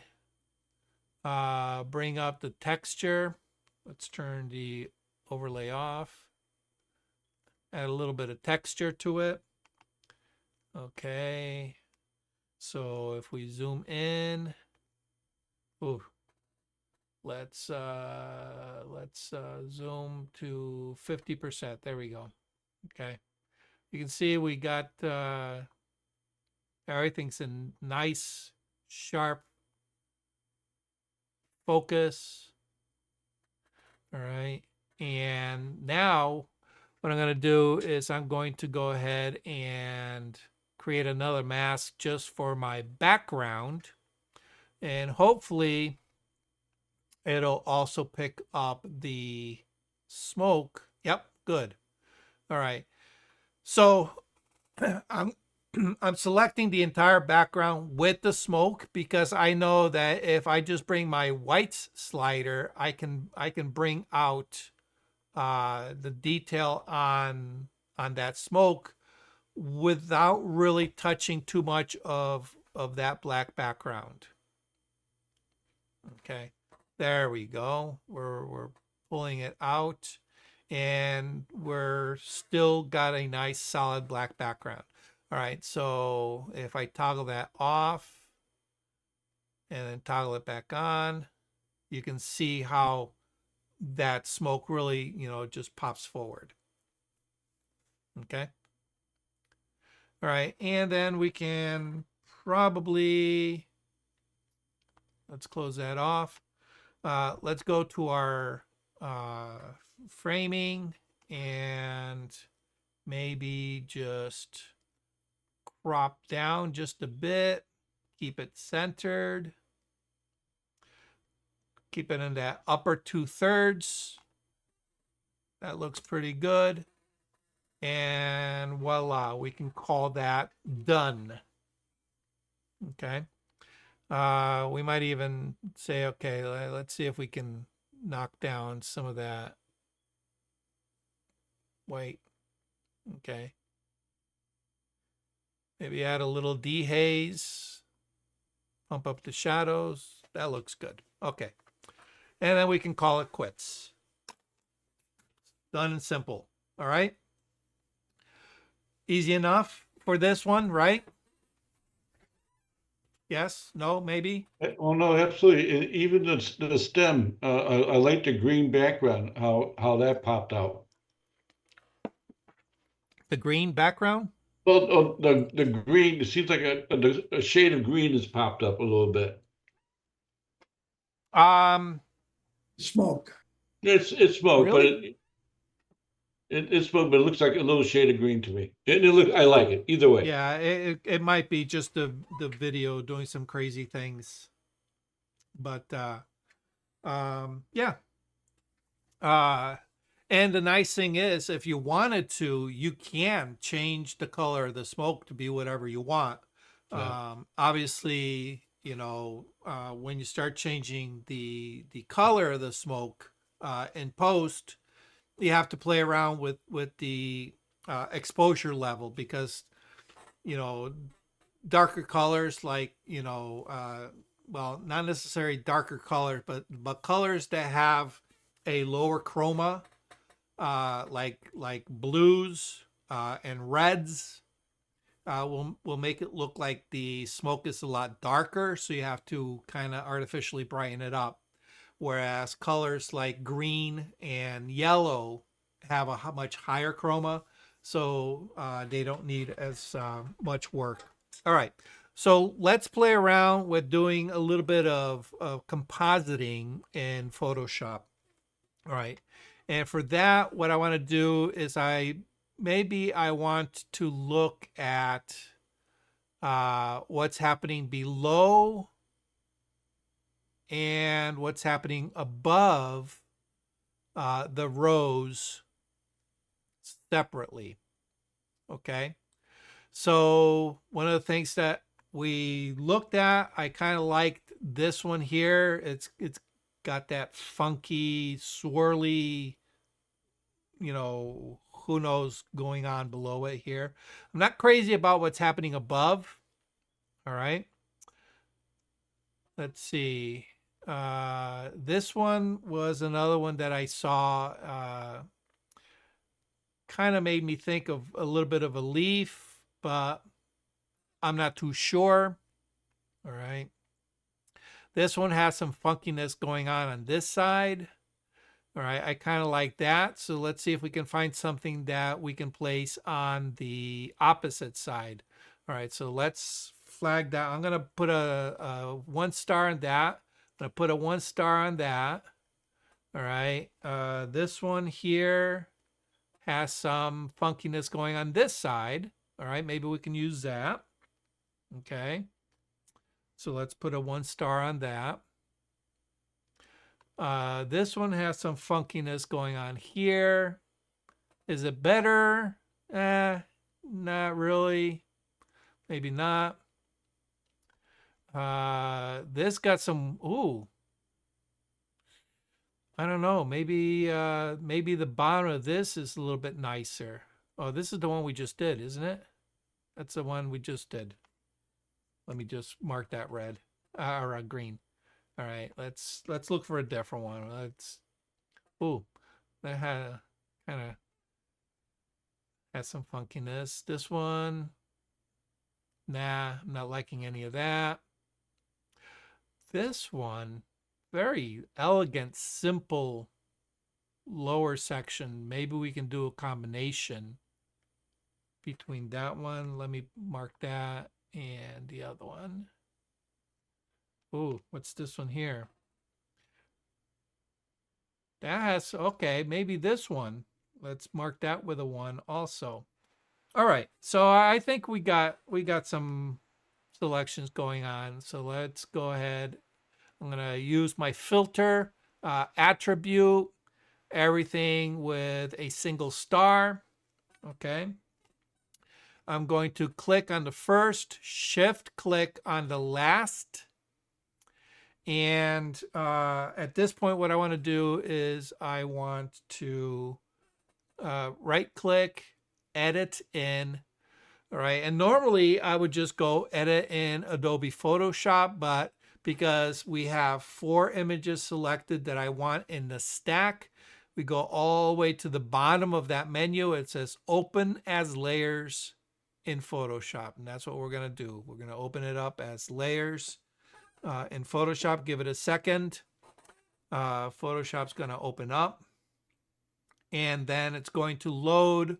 bring up the texture. Let's turn the overlay off. Add a little bit of texture to it. Okay. So if we zoom in, ooh, let's zoom to 50%. There we go. Okay. You can see we got everything's in nice, sharp focus. All right. And now what I'm going to do is I'm going to go ahead and create another mask just for my background. And hopefully it'll also pick up the smoke. Yep, good. All right. So I'm I'm selecting the entire background with the smoke because I know that if I just bring my whites slider, I can bring out the detail on that smoke without really touching too much of that black background. Okay, there we go. We're pulling it out, and we're still got a nice solid black background. All right, so if I toggle that off and then toggle it back on, you can see how that smoke really, just pops forward. Okay. All right, and then we can probably, let's close that off. Let's go to our framing and maybe just crop down just a bit, keep it centered, keep it in that upper 2/3. That looks pretty good. And voila, we can call that done. Okay. We might even say, okay, let's see if we can knock down some of that white. Okay. Maybe add a little dehaze, pump up the shadows. That looks good. Okay. And then we can call it quits. Done and simple. All right. Easy enough for this one, right? Yes? No? Maybe? Oh, no, absolutely. Even the stem, I like the green background, how that popped out. The green background? Well, the green, it seems like a shade of green has popped up a little bit. Smoke. It's smoke, but Really? it's smoke, but it looks like a little shade of green to me. I like it either way. Yeah, it might be just the video doing some crazy things. But yeah. And the nice thing is, if you wanted to, you can change the color of the smoke to be whatever you want. Yeah. Obviously, when you start changing the color of the smoke in post, you have to play around with the exposure level, you know darker colors like well, not necessarily darker colors, but colors that have a lower chroma, like blues and reds, will make it look like the smoke is a lot darker, so you have to kind of artificially brighten it up. Whereas colors like green and yellow have a much higher chroma, so they don't need as much work. All right, so let's play around with doing a little bit of compositing in Photoshop. All right, and for that, what I want to do is I want to look at what's happening below and what's happening above the rows separately. Okay, so one of the things that we looked at, I kind of liked this one here. It's got that funky, swirly, who knows going on below it here. I'm not crazy about what's happening above. All right, let's see. This one was another one that I saw, kind of made me think of a little bit of a leaf, but I'm not too sure. All right. This one has some funkiness going on this side. All right, I kind of like that. So let's see if we can find something that we can place on the opposite side. All right, so let's flag that. I'm going to put a 1 star on that. I'm going to put a 1 star on that. All right, this one here has some funkiness going on this side. All right, maybe we can use that. Okay, so let's put a 1 star on that. This one has some funkiness going on here. Is it better? Not really. Maybe not. This got some, ooh. I don't know. Maybe the bottom of this is a little bit nicer. Oh, this is the one we just did, isn't it? That's the one we just did. Let me just mark that red or green. All right, let's look for a different one. Ooh, that kind of has some funkiness. This one, nah, I'm not liking any of that. This one, very elegant, simple lower section. Maybe we can do a combination between that one. Let me mark that and the other one. Ooh, what's this one here? That has, okay, maybe this one. Let's mark that with a 1 also. All right, so I think we got some selections going on. So let's go ahead. I'm gonna use my filter attribute, everything with a single star. Okay. I'm going to click on the first, shift click on the last. And at this point, what I want to do is I want to right click, edit in. All right. And normally I would just go edit in Adobe Photoshop, but because we have 4 images selected that I want in the stack, we go all the way to the bottom of that menu. It says open as layers in Photoshop. And that's what we're going to do. We're going to open it up as layers in Photoshop. Give it a second. Photoshop's going to open up. And then it's going to load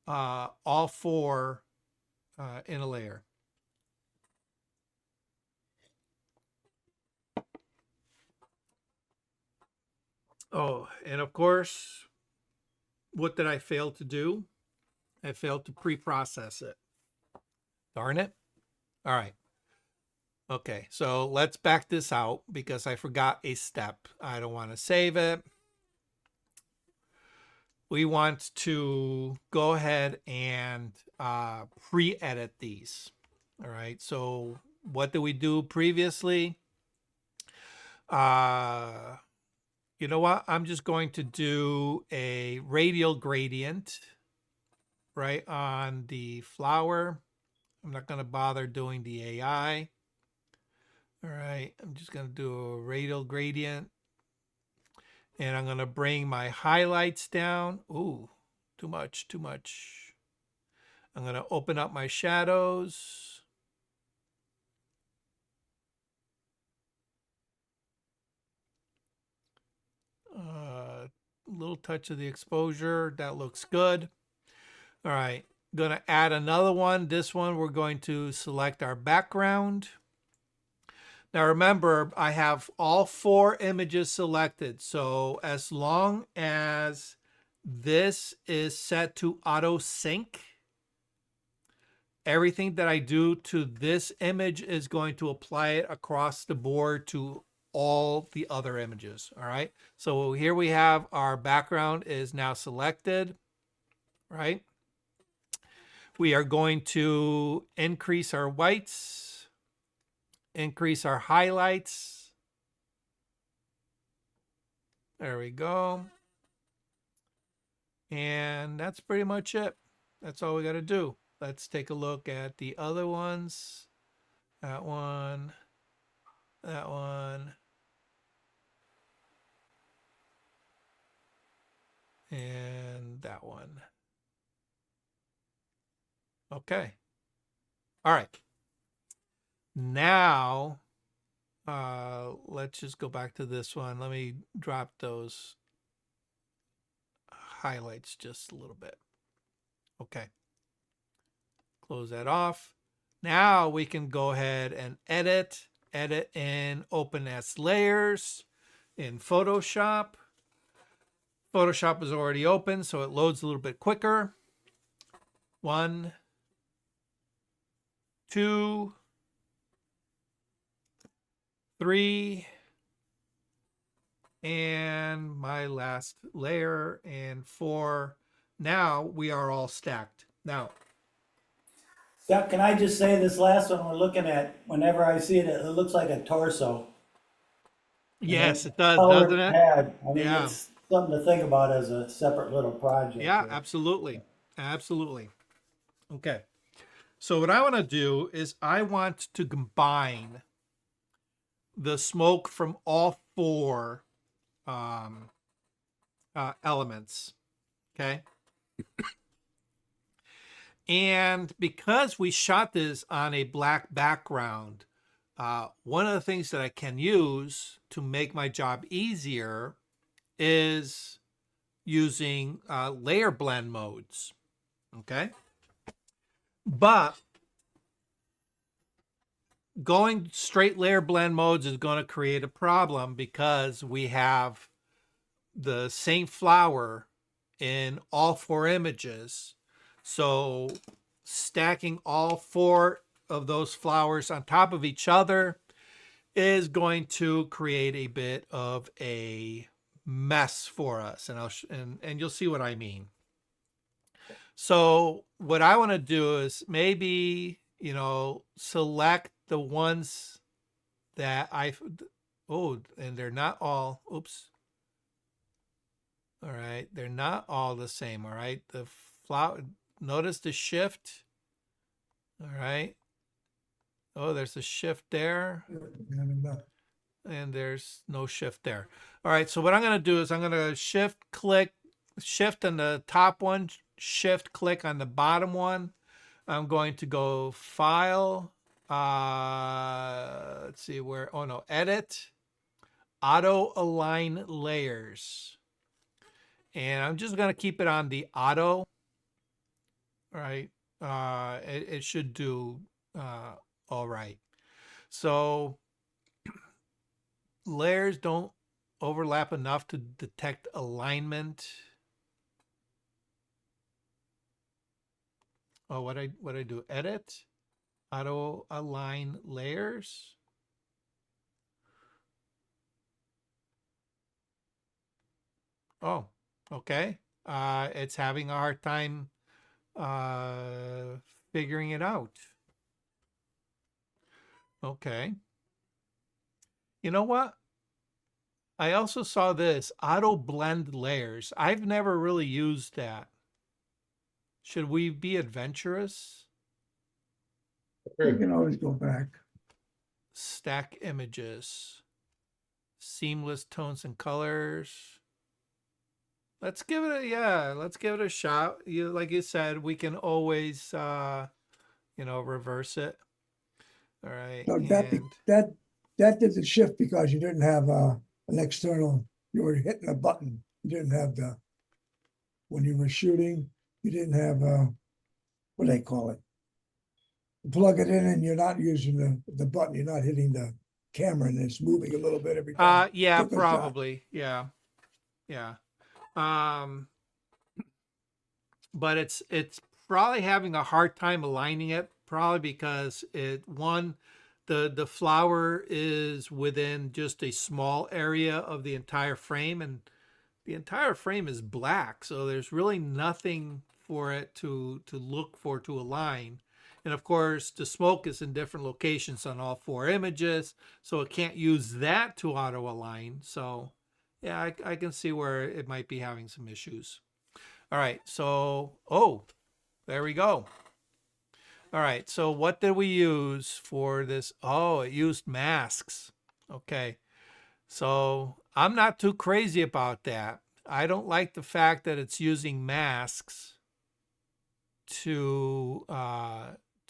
all 4 in a layer. Oh, and of course, what did I fail to do? I failed to pre-process it. Darn it. All right. Okay, so let's back this out because I forgot a step. I don't want to save it. We want to go ahead and pre-edit these. All right, so what did we do previously? You know what? I'm just going to do a radial gradient right on the flower. I'm not going to bother doing the AI. All right, I'm just going to do a radial gradient. And I'm going to bring my highlights down. Ooh, too much, too much. I'm going to open up my shadows. A little touch of the exposure. That looks good. All right, going to add another one. This one, we're going to select our background. Now remember, I have all 4 images selected. So as long as this is set to auto sync, everything that I do to this image is going to apply it across the board to all the other images. All right. So here we have our background is now selected, right? We are going to increase our whites, increase our highlights. There we go. And that's pretty much it. That's all we got to do. Let's take a look at the other ones. That one, that one, and that one. Okay. All right. Now, let's just go back to this one. Let me drop those highlights just a little bit. Okay. Close that off. Now we can go ahead and edit in open as layers in Photoshop. Photoshop is already open, so it loads a little bit quicker. 1, 2, 3, and my last layer, and 4. Now we are all stacked. Now, Doc, can I just say this last one we're looking at, whenever I see it, it looks like a torso. And yes, that it does, doesn't colored it? pad, I mean, Yeah. it's something to think about as a separate little project Yeah, here. absolutely. Absolutely. Okay. So what I want to do is I want to combine the smoke from all 4 um, elements. Okay. And because we shot this on a black background, one of the things that I can use to make my job easier is using layer blend modes. Okay. But going straight layer blend modes is going to create a problem because we have the same flower in all 4 images. So stacking all 4 of those flowers on top of each other is going to create a bit of a mess for us, and and you'll see what I mean. So what I want to do is maybe, select the ones that and they're not all, oops. All right, they're not all the same, all right? The flower, notice the shift. All right. Oh, there's a shift there, and there's no shift there. All right, so what I'm going to do is I'm going to shift on the top one, shift click on the bottom one. I'm going to go File, let's see where, oh no, Edit, Auto Align Layers. And I'm just going to keep it on the auto. All right. It should do all right. So layers don't overlap enough to detect alignment. Oh, what I do? Edit, auto align layers. Oh, okay. It's having a hard time figuring it out. Okay. You know what? I also saw this auto blend layers. I've never really used that. Should we be adventurous? You can always go back. Stack images, seamless tones and colors. Let's give it let's give it a shot. Like you said, we can always reverse it. All right. No, And that did the shift because you didn't have an external, you were hitting a button. You didn't have when you were shooting, you didn't have what do they call it? You plug it in and you're not using the button, you're not hitting the camera and it's moving a little bit every time. yeah, Took a shot. probably. Yeah. Yeah. Um but it's probably having a hard time aligning it, probably because the flower is within just a small area of the entire frame, and the entire frame is black, so there's really nothing for it to look for to align. And of course the smoke is in different locations on all 4 images, so it can't use that to auto align. So yeah, I can see where it might be having some issues. All right, so, there we go. All right, so what did we use for this? Oh, it used masks. Okay, so I'm not too crazy about that. I don't like the fact that it's using masks to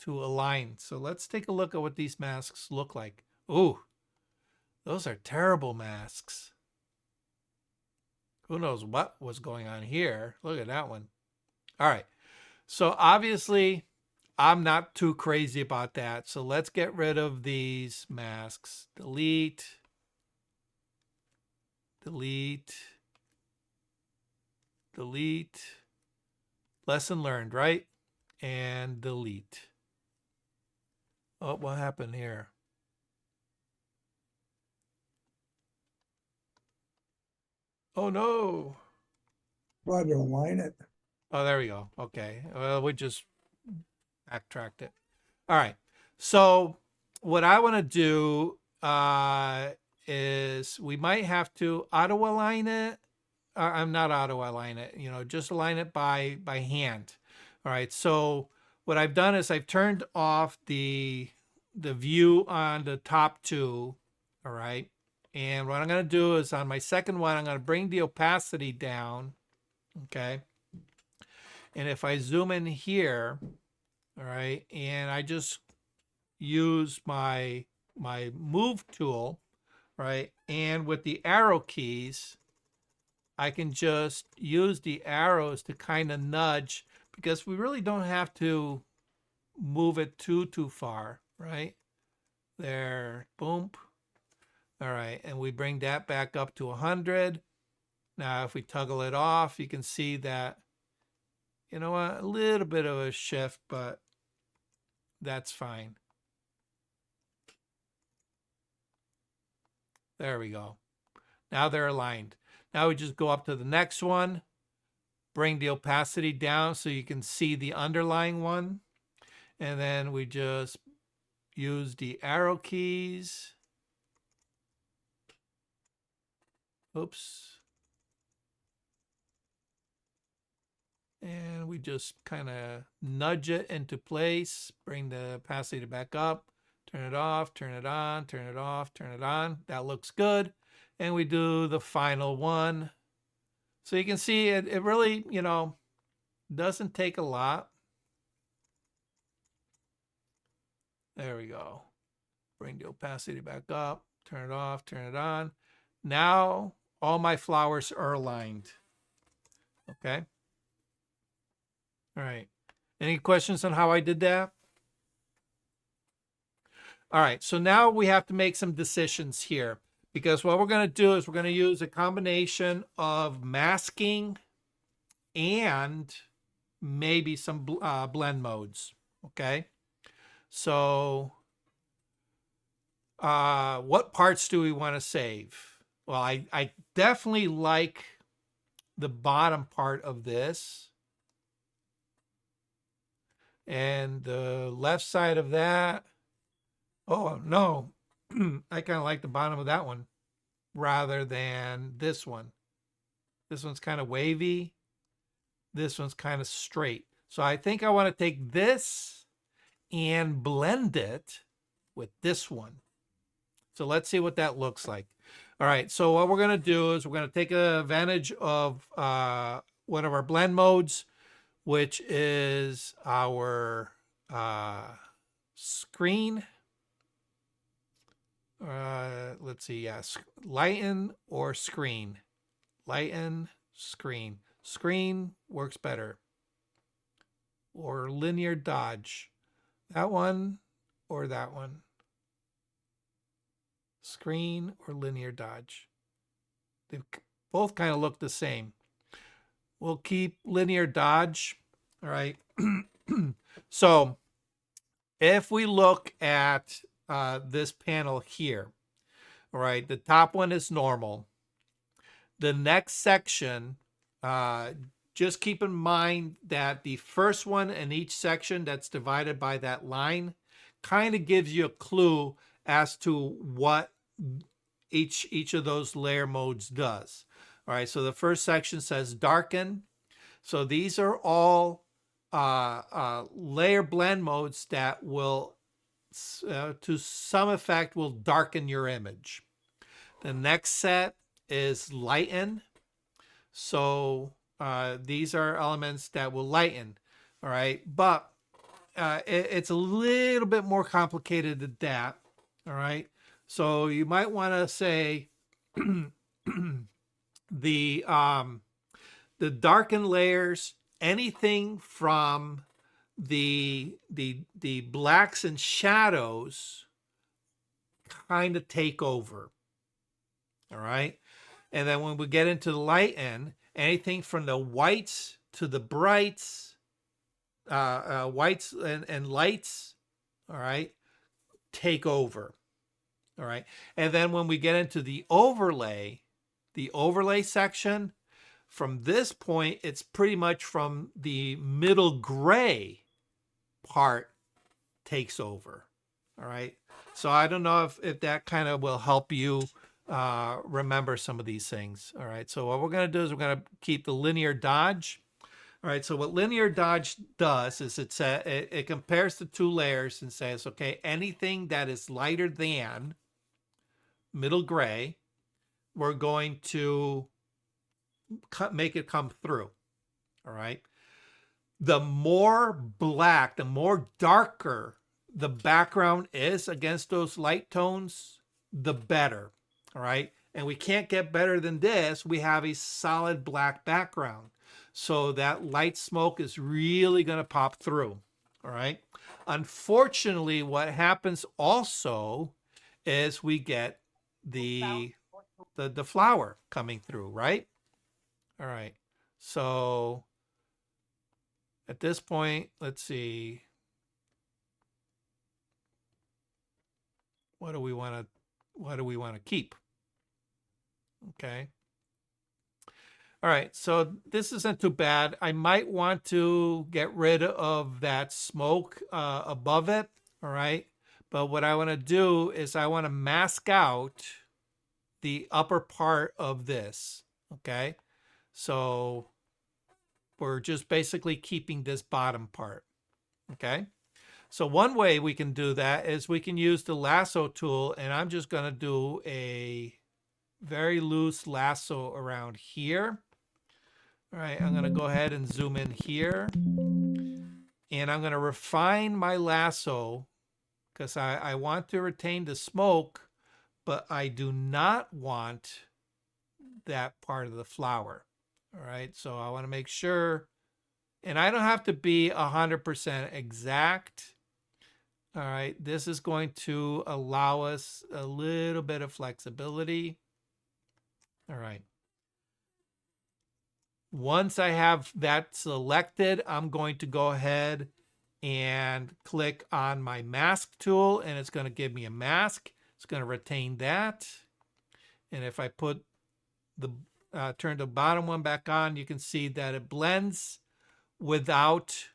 align. So let's take a look at what these masks look like. Ooh, those are terrible masks. Who knows what was going on here? Look at that one. All right. So obviously, I'm not too crazy about that. So let's get rid of these masks. Delete. Delete. Delete. Lesson learned, right? And delete. Oh, what happened here? Oh no. Try to align it. Oh, there we go. Okay. Well, we just backtracked it. All right. So what I want to do is we might have to auto align it. I'm not auto align it, just align it by hand. All right. So what I've done is I've turned off the view on the top two. All right. And what I'm going to do is on my second one, I'm going to bring the opacity down. Okay. And if I zoom in here, all right, and I just use my move tool, right, and with the arrow keys, I can just use the arrows to kind of nudge, because we really don't have to move it too far, right? There, boom. All right, and we bring that back up to 100. Now, if we toggle it off, you can see that, you know what, a little bit of a shift, but that's fine. There we go. Now they're aligned. Now we just go up to the next one, bring the opacity down so you can see the underlying one. And then we just use the arrow keys. Oops. And we just kind of nudge it into place, bring the opacity back up, turn it off, turn it on, turn it off, turn it on. That looks good. And we do the final one. So you can see it really, doesn't take a lot. There we go. Bring the opacity back up, turn it off, turn it on. Now all my flowers are aligned. Okay. All right. Any questions on how I did that? All right. So now we have to make some decisions here, because what we're going to do is we're going to use a combination of masking and maybe some blend modes. Okay. So what parts do we want to save? Well, I definitely like the bottom part of this. And the left side of that, oh no, I kind of like the bottom of that one rather than this one. This one's kind of wavy. This one's kind of straight. So I think I want to take this and blend it with this one. So let's see what that looks like. All right, so what we're going to do is we're going to take advantage of one of our blend modes, which is our screen. Let's see, yes, lighten or screen. Lighten, screen. Screen works better. Or linear dodge. That one or that one. Screen or linear dodge. They both kind of look the same. We'll keep linear dodge. All right. So if we look at this panel here, all right, the top one is normal. The next section, just keep in mind that the first one in each section that's divided by that line kind of gives you a clue as to what each of those layer modes does. All right, so the first section says darken. So these are all layer blend modes that will, to some effect, will darken your image. The next set is lighten. So these are elements that will lighten. All right, but it's a little bit more complicated than that. All right, so you might want to say the darken layers, anything from the blacks and shadows kind of take over. All right, and then when we get into the lighten, anything from the whites to the brights, whites and lights, all right, take over. All right, and then when we get into the overlay, the overlay section. From this point, it's pretty much from the middle gray part takes over. All right. So I don't know if that kind of will help you remember some of these things. All right. So what we're going to do is we're going to keep the linear dodge. All right. So what linear dodge does is it compares the two layers and says, okay, anything that is lighter than middle gray, we're going to make it come through. All right. The more black, the more darker the background is against those light tones, the better. All right. And we can't get better than this. We have a solid black background. So that light smoke is really going to pop through. All right. Unfortunately, what happens also is we get the flower coming through, right? All right. So at this point, let's see. What do we want to keep? Okay. All right, so this isn't too bad. I might want to get rid of that smoke above it, all right? But what I want to do is I want to mask out the upper part of this, okay? So we're just basically keeping this bottom part, okay? So one way we can do that is we can use the lasso tool, and I'm just going to do a very loose lasso around here. All right, I'm going to go ahead and zoom in here. And I'm going to refine my lasso because I want to retain the smoke, but I do not want that part of the flower. All right, so I want to make sure, and I don't have to be 100% exact. All right, this is going to allow us a little bit of flexibility. All right. Once I have that selected, I'm going to go ahead and click on my mask tool, and it's going to give me a mask. It's going to retain that. And if I put turn the bottom one back on, you can see that it blends without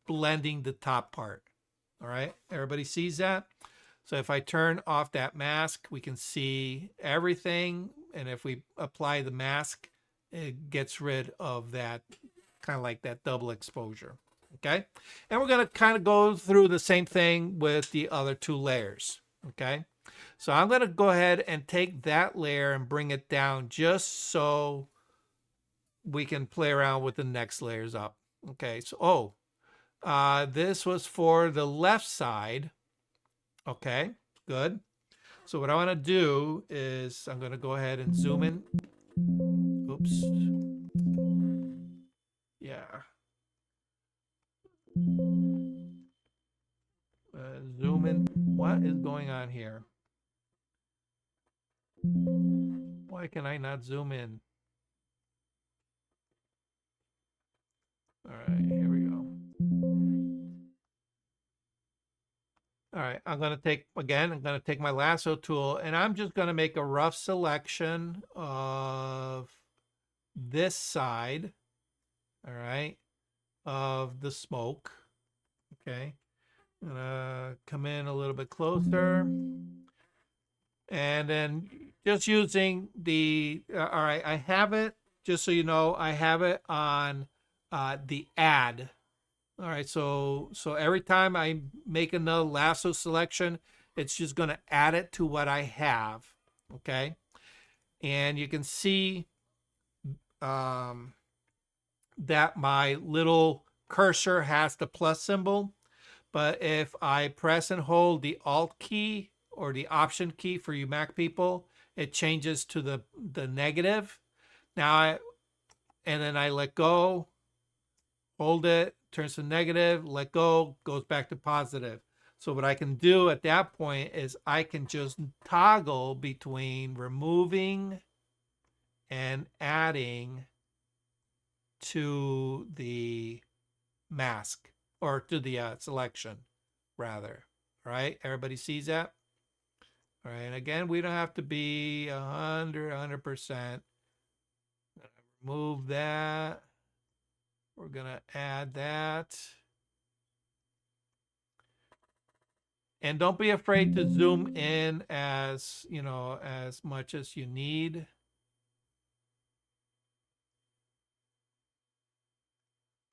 blending the top part. All right, everybody sees that? So if I turn off that mask, we can see everything. And if we apply the mask, it gets rid of that, kind of like that double exposure. Okay. And we're going to kind of go through the same thing with the other two layers. Okay. So I'm going to go ahead and take that layer and bring it down just so we can play around with the next layers up. Okay. So, this was for the left side. Okay. Good. So what I want to do is I'm going to go ahead and zoom in. Oops. Yeah. Zoom in. What is going on here? Why can I not zoom in? All right, here we go. All right, I'm going to take my lasso tool, and I'm just going to make a rough selection of this side, all right, of the smoke. Okay. I'm going to come in a little bit closer. And then just using the, all right, I have it, just so you know, I have it on the add. All right, so every time I make another lasso selection, it's just going to add it to what I have, okay? And you can see that my little cursor has the plus symbol, but if I press and hold the Alt key or the Option key for you Mac people, it changes to the negative. Now, and then I let go, hold it, turns to negative, let go, goes back to positive. So what I can do at that point is I can just toggle between removing and adding to the mask, or to the selection rather. All right, everybody sees that? All right, and again, we don't have to be 100%. Remove that. We're gonna add that. And don't be afraid to zoom in as, you know, as much as you need.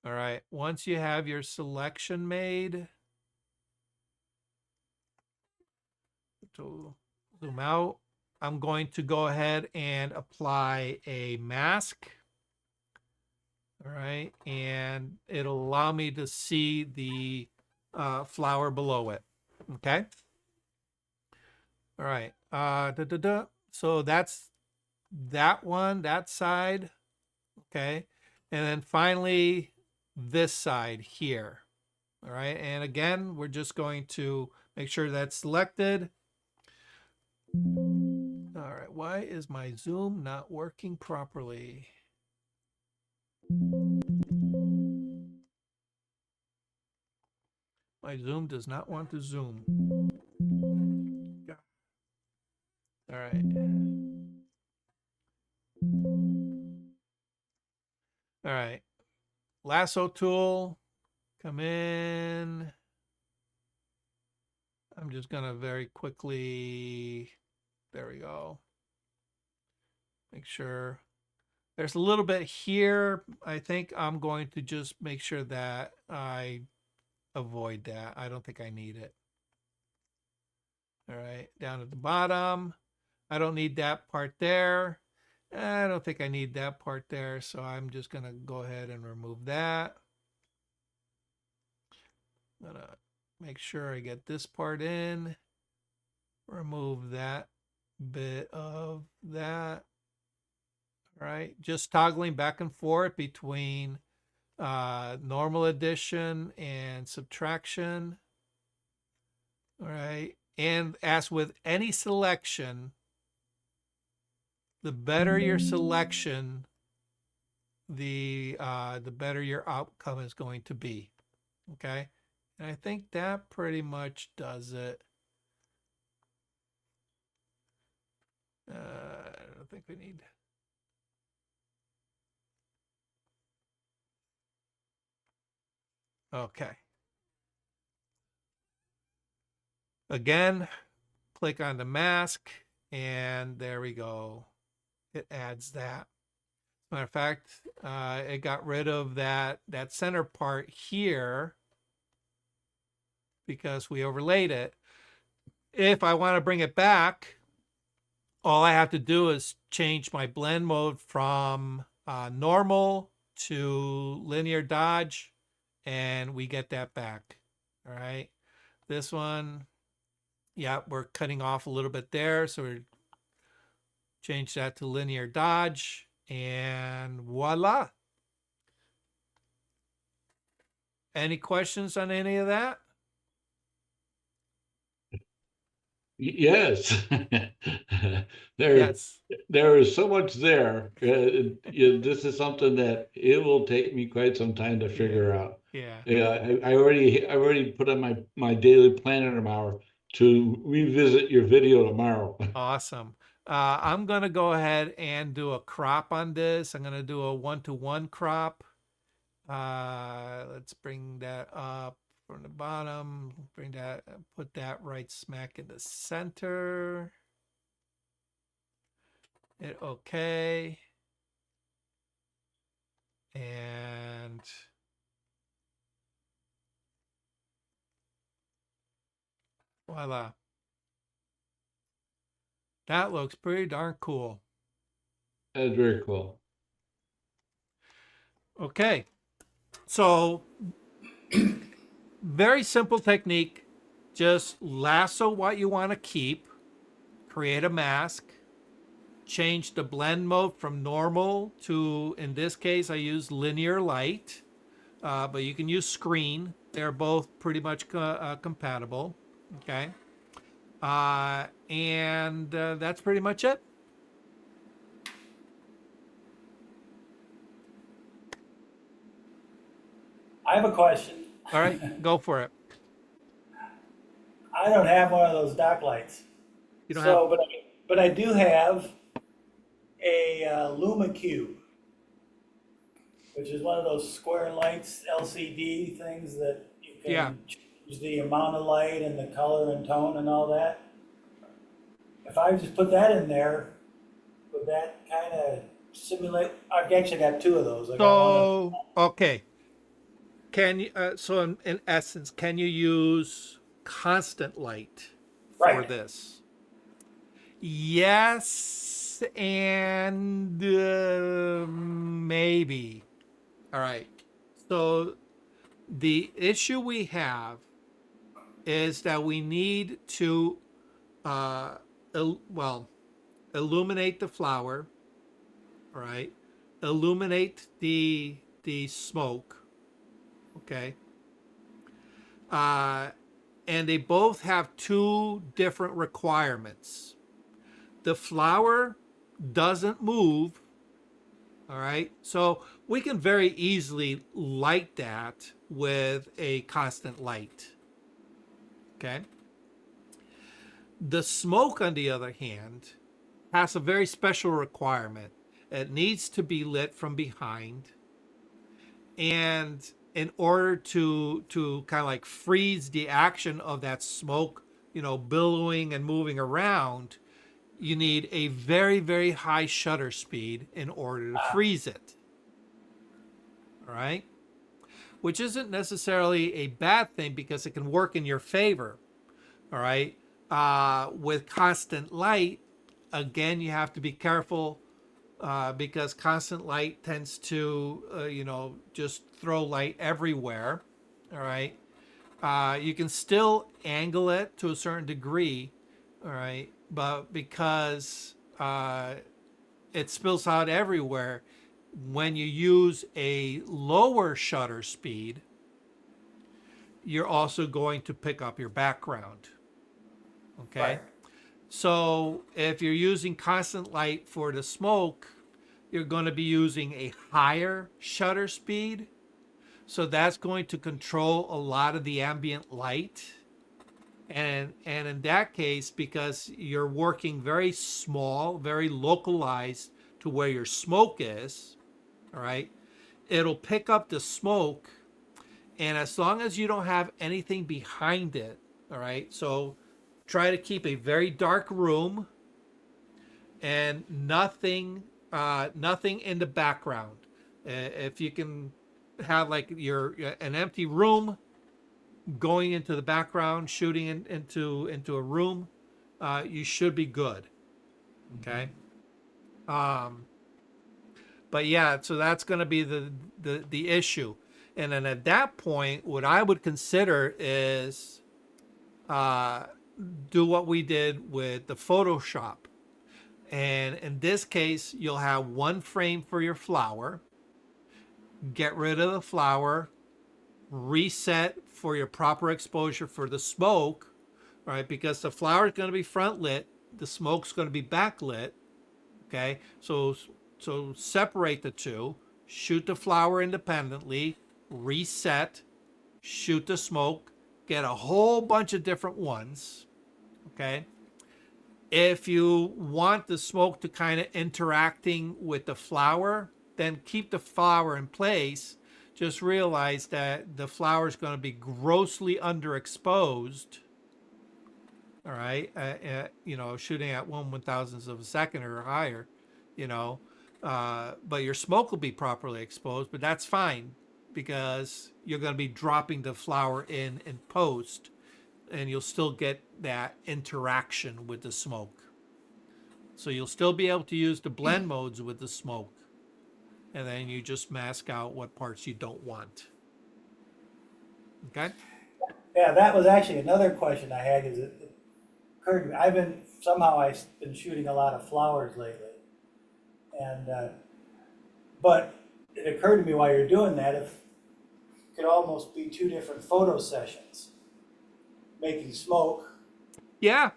All right, once you have your selection made, to zoom out, I'm going to go ahead and apply a mask. All right, and it'll allow me to see the flower below it. Okay. All right. So that's that one, that side. Okay. And then finally, this side here. All right. And again, we're just going to make sure that's selected. All right. Why is my Zoom not working properly? My Zoom does not want to zoom. All right. All right. Lasso tool, come in. I'm just going to very quickly, there we go. Make sure there's a little bit here. I think I'm going to just make sure that I avoid that. I don't think I need it. All right, down at the bottom. I don't need that part there. I don't think I need that part there. So I'm just going to go ahead and remove that. I'm going to make sure I get this part in. Remove that bit of that. All right, just toggling back and forth between normal addition and subtraction. All right, and as with any selection, the better your selection, the better your outcome is going to be. Okay, and I think that pretty much does it. I don't think we need. Okay. Again, click on the mask, and there we go. It adds that. Matter of fact, it got rid of that center part here because we overlaid it. If I want to bring it back, all I have to do is change my blend mode from normal to linear dodge, and we get that back. All right. This one, yeah, we're cutting off a little bit there, so we change that to linear dodge, and voila. Any questions on any of that? Yes. Yes. There is so much there. This is something that it will take me quite some time to figure out. Yeah. Yeah, I already put on my daily planner tomorrow to revisit your video tomorrow. Awesome. I'm going to go ahead and do a crop on this. I'm going to do a 1-to-1 crop. Let's bring that up from the bottom. Bring that, put that right smack in the center. Hit OK. And voila. That looks pretty darn cool. That's very cool. Okay. So very simple technique. Just lasso what you want to keep. Create a mask. Change the blend mode from normal to, in this case, I use linear light. But you can use screen. They're both pretty much compatible. Okay. And that's pretty much it. I have a question. All right, go for it. I don't have one of those dock lights. You don't So, have. but I do have a Luma Cube. which is one of those square lights, LCD things that you Yeah. can choose the amount of light and the color and tone and all that. If I just put that in there, would that kind of simulate? I've actually got two of those. I got one. So, okay. Can you, so in essence, can you use constant light for Right. this? Yes, and maybe. All right. So the issue we have is that we need to, uh, well, illuminate the flower. All right. Illuminate the smoke. Okay. Uh, and they both have two different requirements. The flower doesn't move. All right. So we can very easily light that with a constant light. Okay. The smoke, on the other hand, has a very special requirement. It needs to be lit from behind. And in order to kind of like freeze the action of that smoke, billowing and moving around, you need a very, very high shutter speed in order to freeze it. All right. Which isn't necessarily a bad thing because it can work in your favor. All right. With constant light, again, you have to be careful because constant light tends to, just throw light everywhere. All right. You can still angle it to a certain degree. All right. But because it spills out everywhere, when you use a lower shutter speed, you're also going to pick up your background. Okay. Right. So if you're using constant light for the smoke, you're going to be using a higher shutter speed. So that's going to control a lot of the ambient light. And in that case, because you're working very small, very localized to where your smoke is, all right, it'll pick up the smoke. And as long as you don't have anything behind it, all right, so try to keep a very dark room and nothing in the background. If you can have like an empty room going into the background, shooting into a room, you should be good. Okay. But yeah, so that's going to be the issue. And then at that point, what I would consider is do what we did with the Photoshop. And in this case, you'll have one frame for your flower. Get rid of the flower, reset for your proper exposure for the smoke, right? Because the flower is going to be front lit, the smoke's going to be backlit. Okay, so separate the two, shoot the flower independently, reset, shoot the smoke, get a whole bunch of different ones. Okay. If you want the smoke to kind of interacting with the flower, then keep the flower in place. Just realize that the flower is going to be grossly underexposed. All right, shooting at 1/1000th of a second or higher, but your smoke will be properly exposed. But that's fine because you're going to be dropping the flower in post, and you'll still get that interaction with the smoke. So you'll still be able to use the blend modes with the smoke. And then you just mask out what parts you don't want. Okay? Yeah, that was actually another question I had. Is it occurred to me? I've been shooting a lot of flowers lately, and but it occurred to me while you're doing that, if it could almost be two different photo sessions, making smoke Yeah,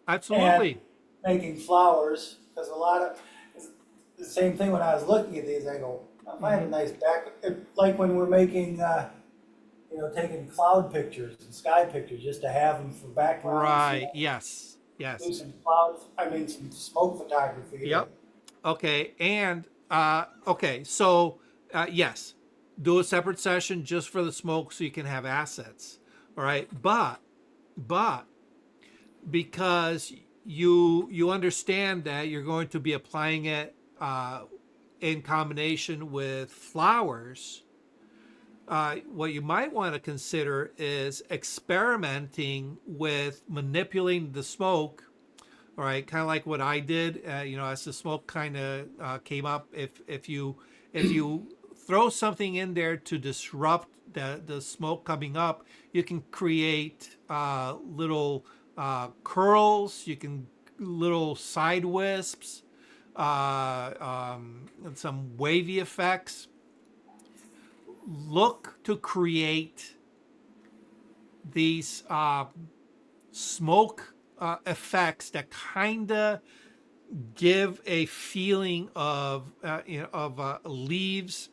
absolutely. and making flowers, because a lot of it's the same thing when I was looking at these. I go, if I had a nice like when we're making. Taking cloud pictures and sky pictures just to have them for background. Right. Yes. Do Yes. some some smoke photography. Yep. Okay. And okay. So Yes, do a separate session just for the smoke so you can have assets. All right, but because you understand that you're going to be applying it in combination with flowers, what you might want to consider is experimenting with manipulating the smoke. All right, kind of like what I did. As the smoke kind of came up, if you throw something in there to disrupt the smoke coming up, you can create little curls. You can little side wisps, and some wavy effects. Look to create these smoke effects that kind of give a feeling of leaves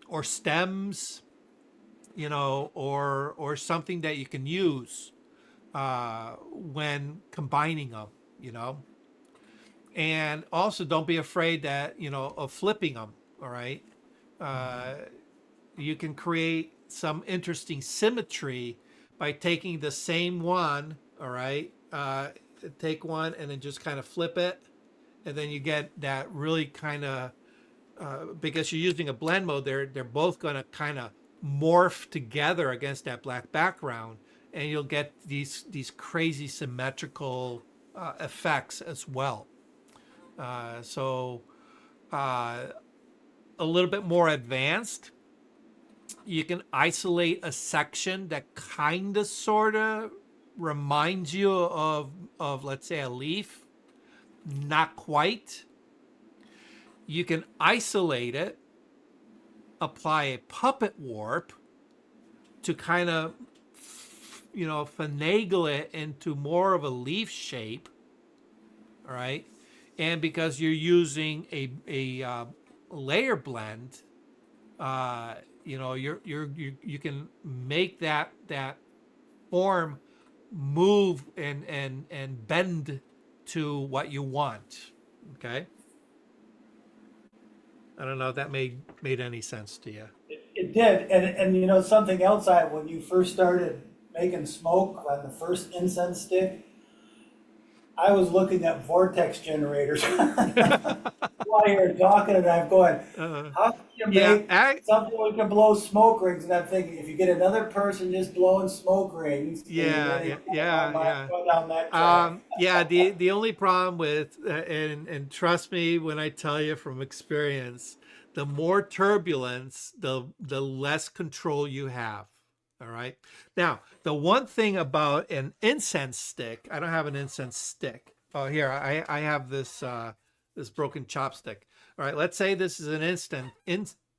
or stems, or something that you can use when combining them, and also don't be afraid that of flipping them. All right, you can create some interesting symmetry by taking the same one. All right, take one and then just kind of flip it, and then you get that really kind of because you're using a blend mode, they're both going to kind of morph together against that black background, and you'll get these crazy symmetrical effects as well. So a little bit more advanced, you can isolate a section that kind of sort of reminds you of let's say a leaf, not quite. You can isolate it, apply a puppet warp to kind of finagle it into more of a leaf shape. All right, and because you're using a layer blend, you can make that form move and bend to what you want. Okay, I don't know if that made any sense to you. It did, and something else. When you first started making smoke on the first incense stick, I was looking at vortex generators while you were talking, and I'm going, how can you make something we can blow smoke rings? And I'm thinking, if you get another person just blowing smoke rings, Yeah. go down that track. The only problem with and trust me when I tell you from experience, the more turbulence, the less control you have. All right. Now, the one thing about an incense stick, I don't have an incense stick. Oh, here I have this this broken chopstick. All right. Let's say this is an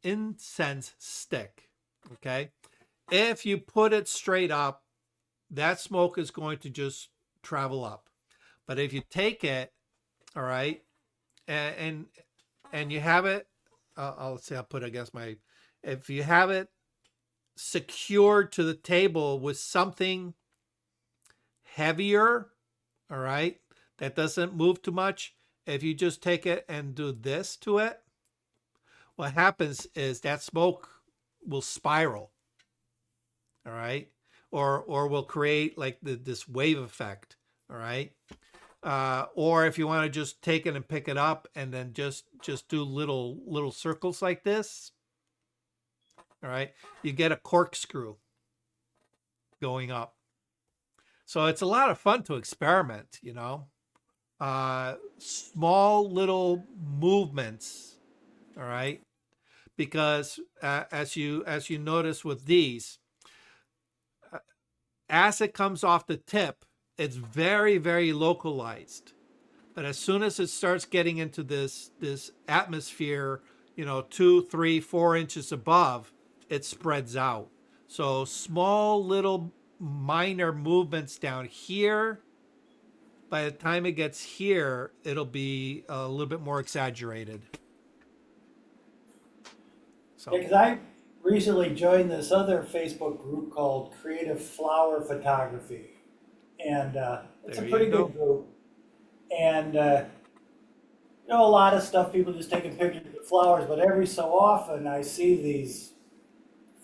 incense stick. Okay. If you put it straight up, that smoke is going to just travel up. But if you take it, all right, and you have it, I'll put it against my. If you have it secured to the table with something heavier, all right, that doesn't move too much. If you just take it and do this to it, what happens is that smoke will spiral, all right, or will create like this wave effect, all right. Or if you want to just take it and pick it up and then just do little circles like this, all right, you get a corkscrew going up. So it's a lot of fun to experiment, small little movements, all right, because as you notice with these, as it comes off the tip, it's very, very localized. But as soon as it starts getting into this atmosphere, 2, 3, 4 inches above, it spreads out. So small little minor movements down here. By the time it gets here, it'll be a little bit more exaggerated. So. Because I recently joined this other Facebook group called Creative Flower Photography, and it's a pretty good group. And you know, a lot of stuff, people just taking pictures of the flowers, but every so often I see these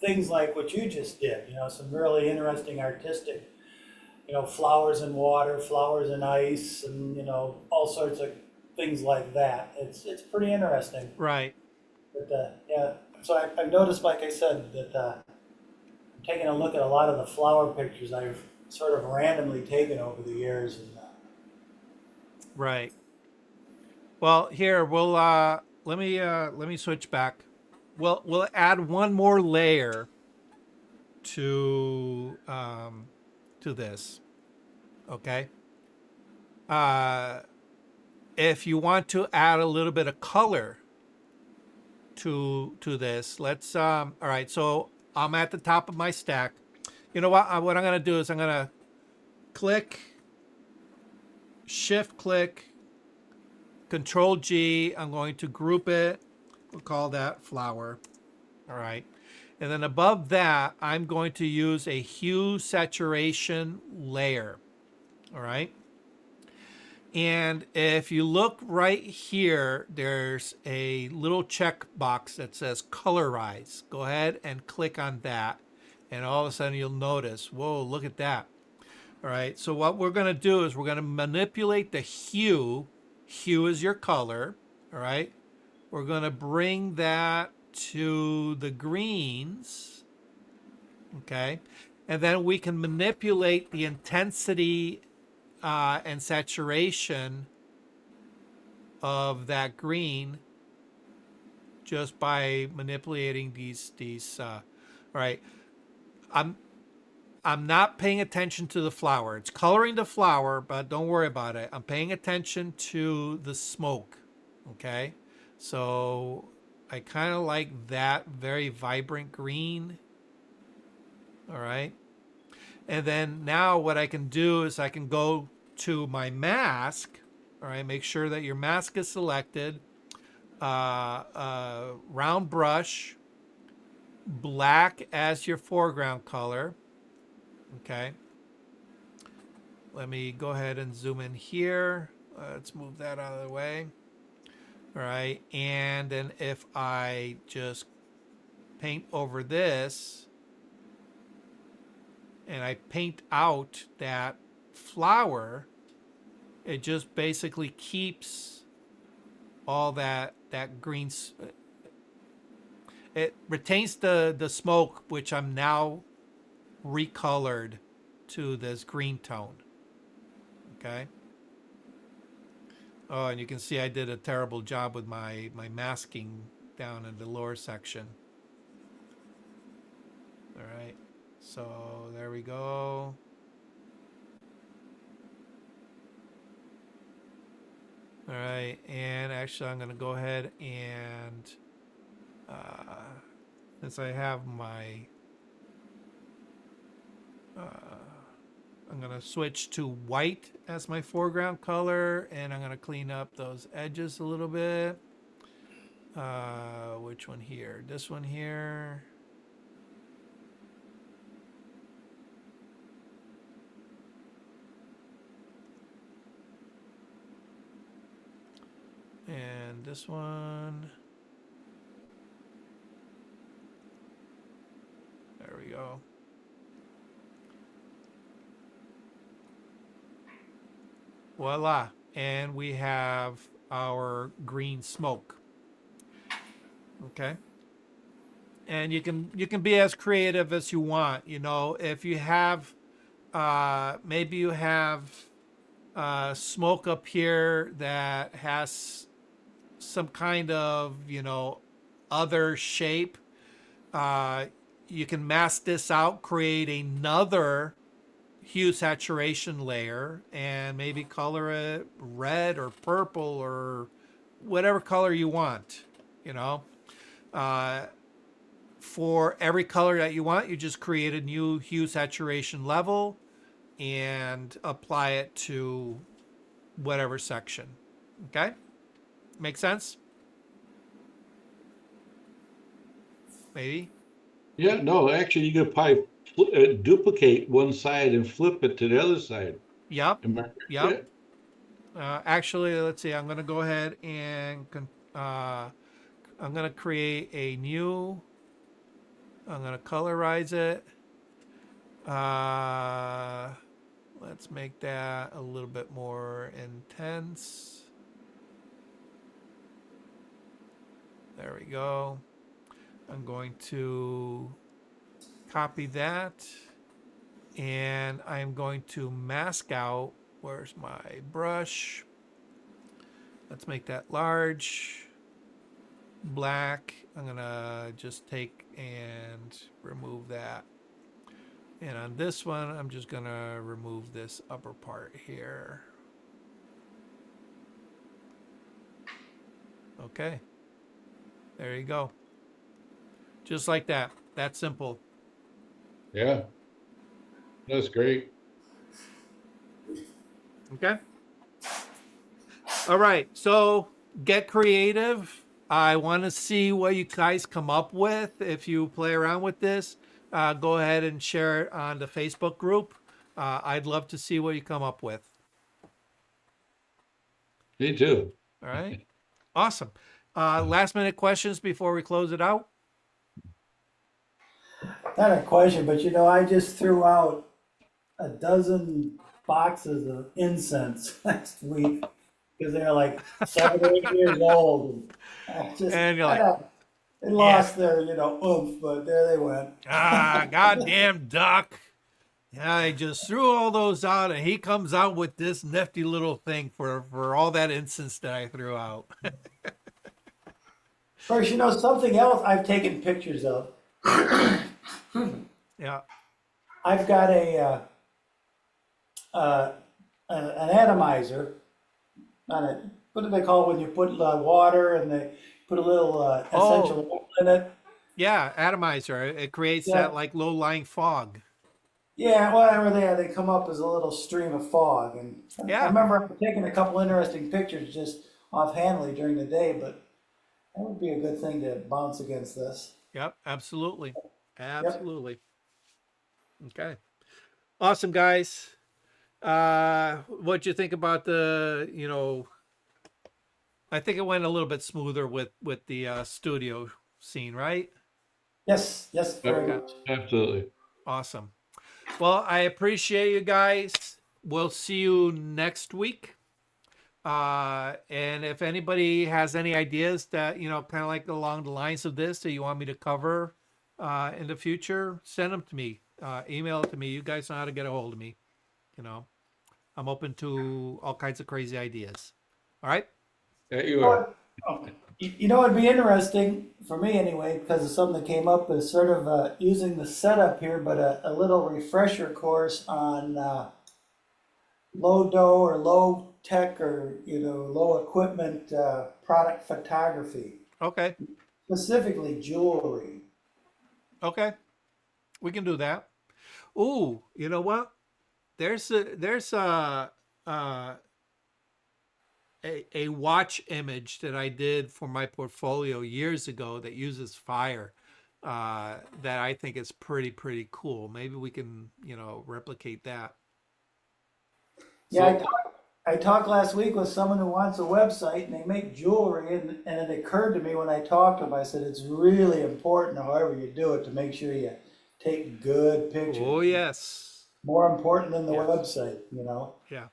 things like what you just did, you know, some really interesting artistic, you know, flowers in water, flowers in ice, and, you know, all sorts of things like that. It's pretty interesting. Right. But, yeah, so I've noticed, like I said, that taking a look at a lot of the flower pictures I've sort of randomly taken over the years. And, Right. Well, here let me switch back. We'll add one more layer to this. Okay. Uh, if you want to add a little bit of color to this, let's all right. So I'm at the top of my stack. You know what I'm gonna do is I'm gonna click, shift click, Control G. I'm going to group it. We'll call that flower. All right. And then above that, I'm going to use a hue saturation layer. All right. And if you look right here, there's a little check box that says colorize. Go ahead and click on that. And all of a sudden you'll notice, whoa, look at that. All right. So what we're going to do is we're going to manipulate the hue. Hue is your color. All right. We're going to bring that to the greens. Okay. And then we can manipulate the intensity and saturation of that green just by manipulating these all right. I'm not paying attention to the flower. It's coloring the flower, but don't worry about it. I'm paying attention to the smoke. Okay. So I kind of like that very vibrant green. All right. And then now what I can do is I can go to my mask. All right. Make sure that your mask is selected. Round brush, black as your foreground color. Okay. Let me go ahead and zoom in here. Let's move that out of the way. All right. And then if I just paint over this and I paint out that flower, it just basically keeps all that green. It retains the smoke, which I'm now recolored to this green tone. Okay. Oh, and you can see I did a terrible job with my masking down in the lower section. All right. So there we go. All right. And actually, I'm going to go ahead and since I have my I'm going to switch to white as my foreground color, and I'm going to clean up those edges a little bit. Which one here? This one here. And this one. There we go. Voila. And we have our green smoke. Okay. And you can be as creative as you want. You know, if you have maybe you have smoke up here that has some kind of, you know, other shape. You can mask this out, create another hue saturation layer, and maybe color it red or purple or whatever color you want. You know, for every color that you want, you just create a new hue saturation level and apply it to whatever section. Okay, make sense? Maybe. Yeah, no, actually, you could probably duplicate one side and flip it to the other side. Yep. Am I- Yep. Yeah. Actually, let's see. I'm going to go ahead and I'm going to create a new. I'm going to colorize it. Let's make that a little bit more intense. There we go. I'm going to copy that, and I'm going to mask out. Where's my brush? Let's make that large, black. I'm gonna just take and remove that. And on this one, I'm just gonna remove this upper part here. Okay, there you go. Just like that. That's simple. Yeah, that's great. Okay. All right. So get creative. I want to see what you guys come up with. If you play around with this, go ahead and share it on the Facebook group. I'd love to see what you come up with. Me too. All right. Awesome. Last minute questions before we close it out. Not a question, but I just threw out a dozen boxes of incense last week because they're like 7 or 8 years old. And And you're like, they lost their, oomph, but there they went. goddamn duck. Yeah, I just threw all those out, and he comes out with this nifty little thing for all that incense that I threw out. First, something else I've taken pictures of. Yeah. I've got an atomizer on it. What do they call it when you put water and they put a little essential oil in it? Yeah, atomizer. It creates Yeah. that like low-lying fog. Yeah, whatever they come up as a little stream of fog. And Yeah. I remember taking a couple interesting pictures just offhandedly during the day, but that would be a good thing to bounce against this. Yep, absolutely. Absolutely. Okay. Awesome, guys. What'd you think about I think it went a little bit smoother with the studio scene, right? Yes, very Okay. much. Absolutely. Awesome. Well, I appreciate you guys. We'll see you next week. And if anybody has any ideas that, kind of like along the lines of this that you want me to cover in the future, send them to me. Email it to me. You guys know how to get a hold of me. I'm open to all kinds of crazy ideas. All right? Yeah, you are. It'd be interesting for me anyway, because of something that came up, is sort of using the setup here, but a little refresher course on low dough or low tech or low equipment product photography, Okay. specifically jewelry. Okay. We can do that. Ooh, you know what? There's a watch image that I did for my portfolio years ago that uses fire that I think is pretty cool. Maybe we can, replicate that. Yeah, I talked last week with someone who wants a website and they make jewelry, and it occurred to me when I talked to them, I said it's really important, however you do it, to make sure you take good pictures. Oh, yes. More important than the Yes. website, Yeah.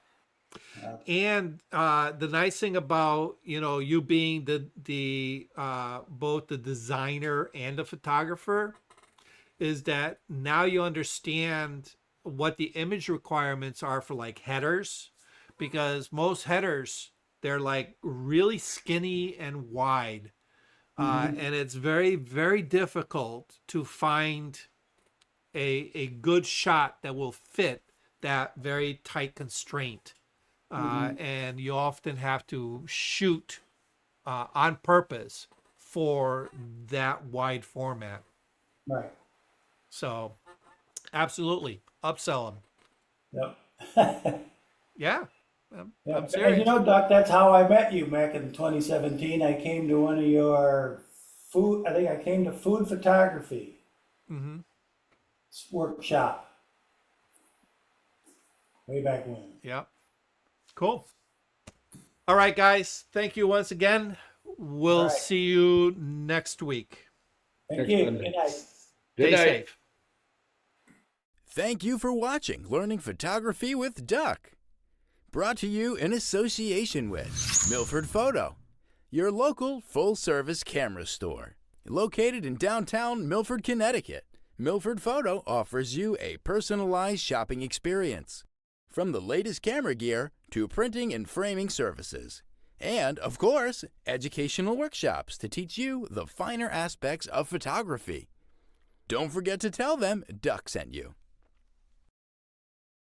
And the nice thing about you being the both the designer and the photographer is that now you understand what the image requirements are for like headers, because most headers, they're like really skinny and wide, and it's very difficult to find a good shot that will fit that very tight constraint. And you often have to shoot on purpose for that wide format. Right. So, absolutely, upsell them. Yep. Yeah, Yep. I'm And serious. Doc, that's how I met you back in 2017. I came to one of your I think I came to food photography Mm-hmm. workshop way back when. Yeah, cool. All right, guys. Thank you once again. We'll All right. see you next week. Thank Next you. Monday. Good night. Good Stay night. safe. Thank you for watching Learning Photography with Duck. Brought to you in association with Milford Photo, your local full-service camera store. Located in downtown Milford, Connecticut, Milford Photo offers you a personalized shopping experience. From the latest camera gear to printing and framing services. And, of course, educational workshops to teach you the finer aspects of photography. Don't forget to tell them Duck sent you.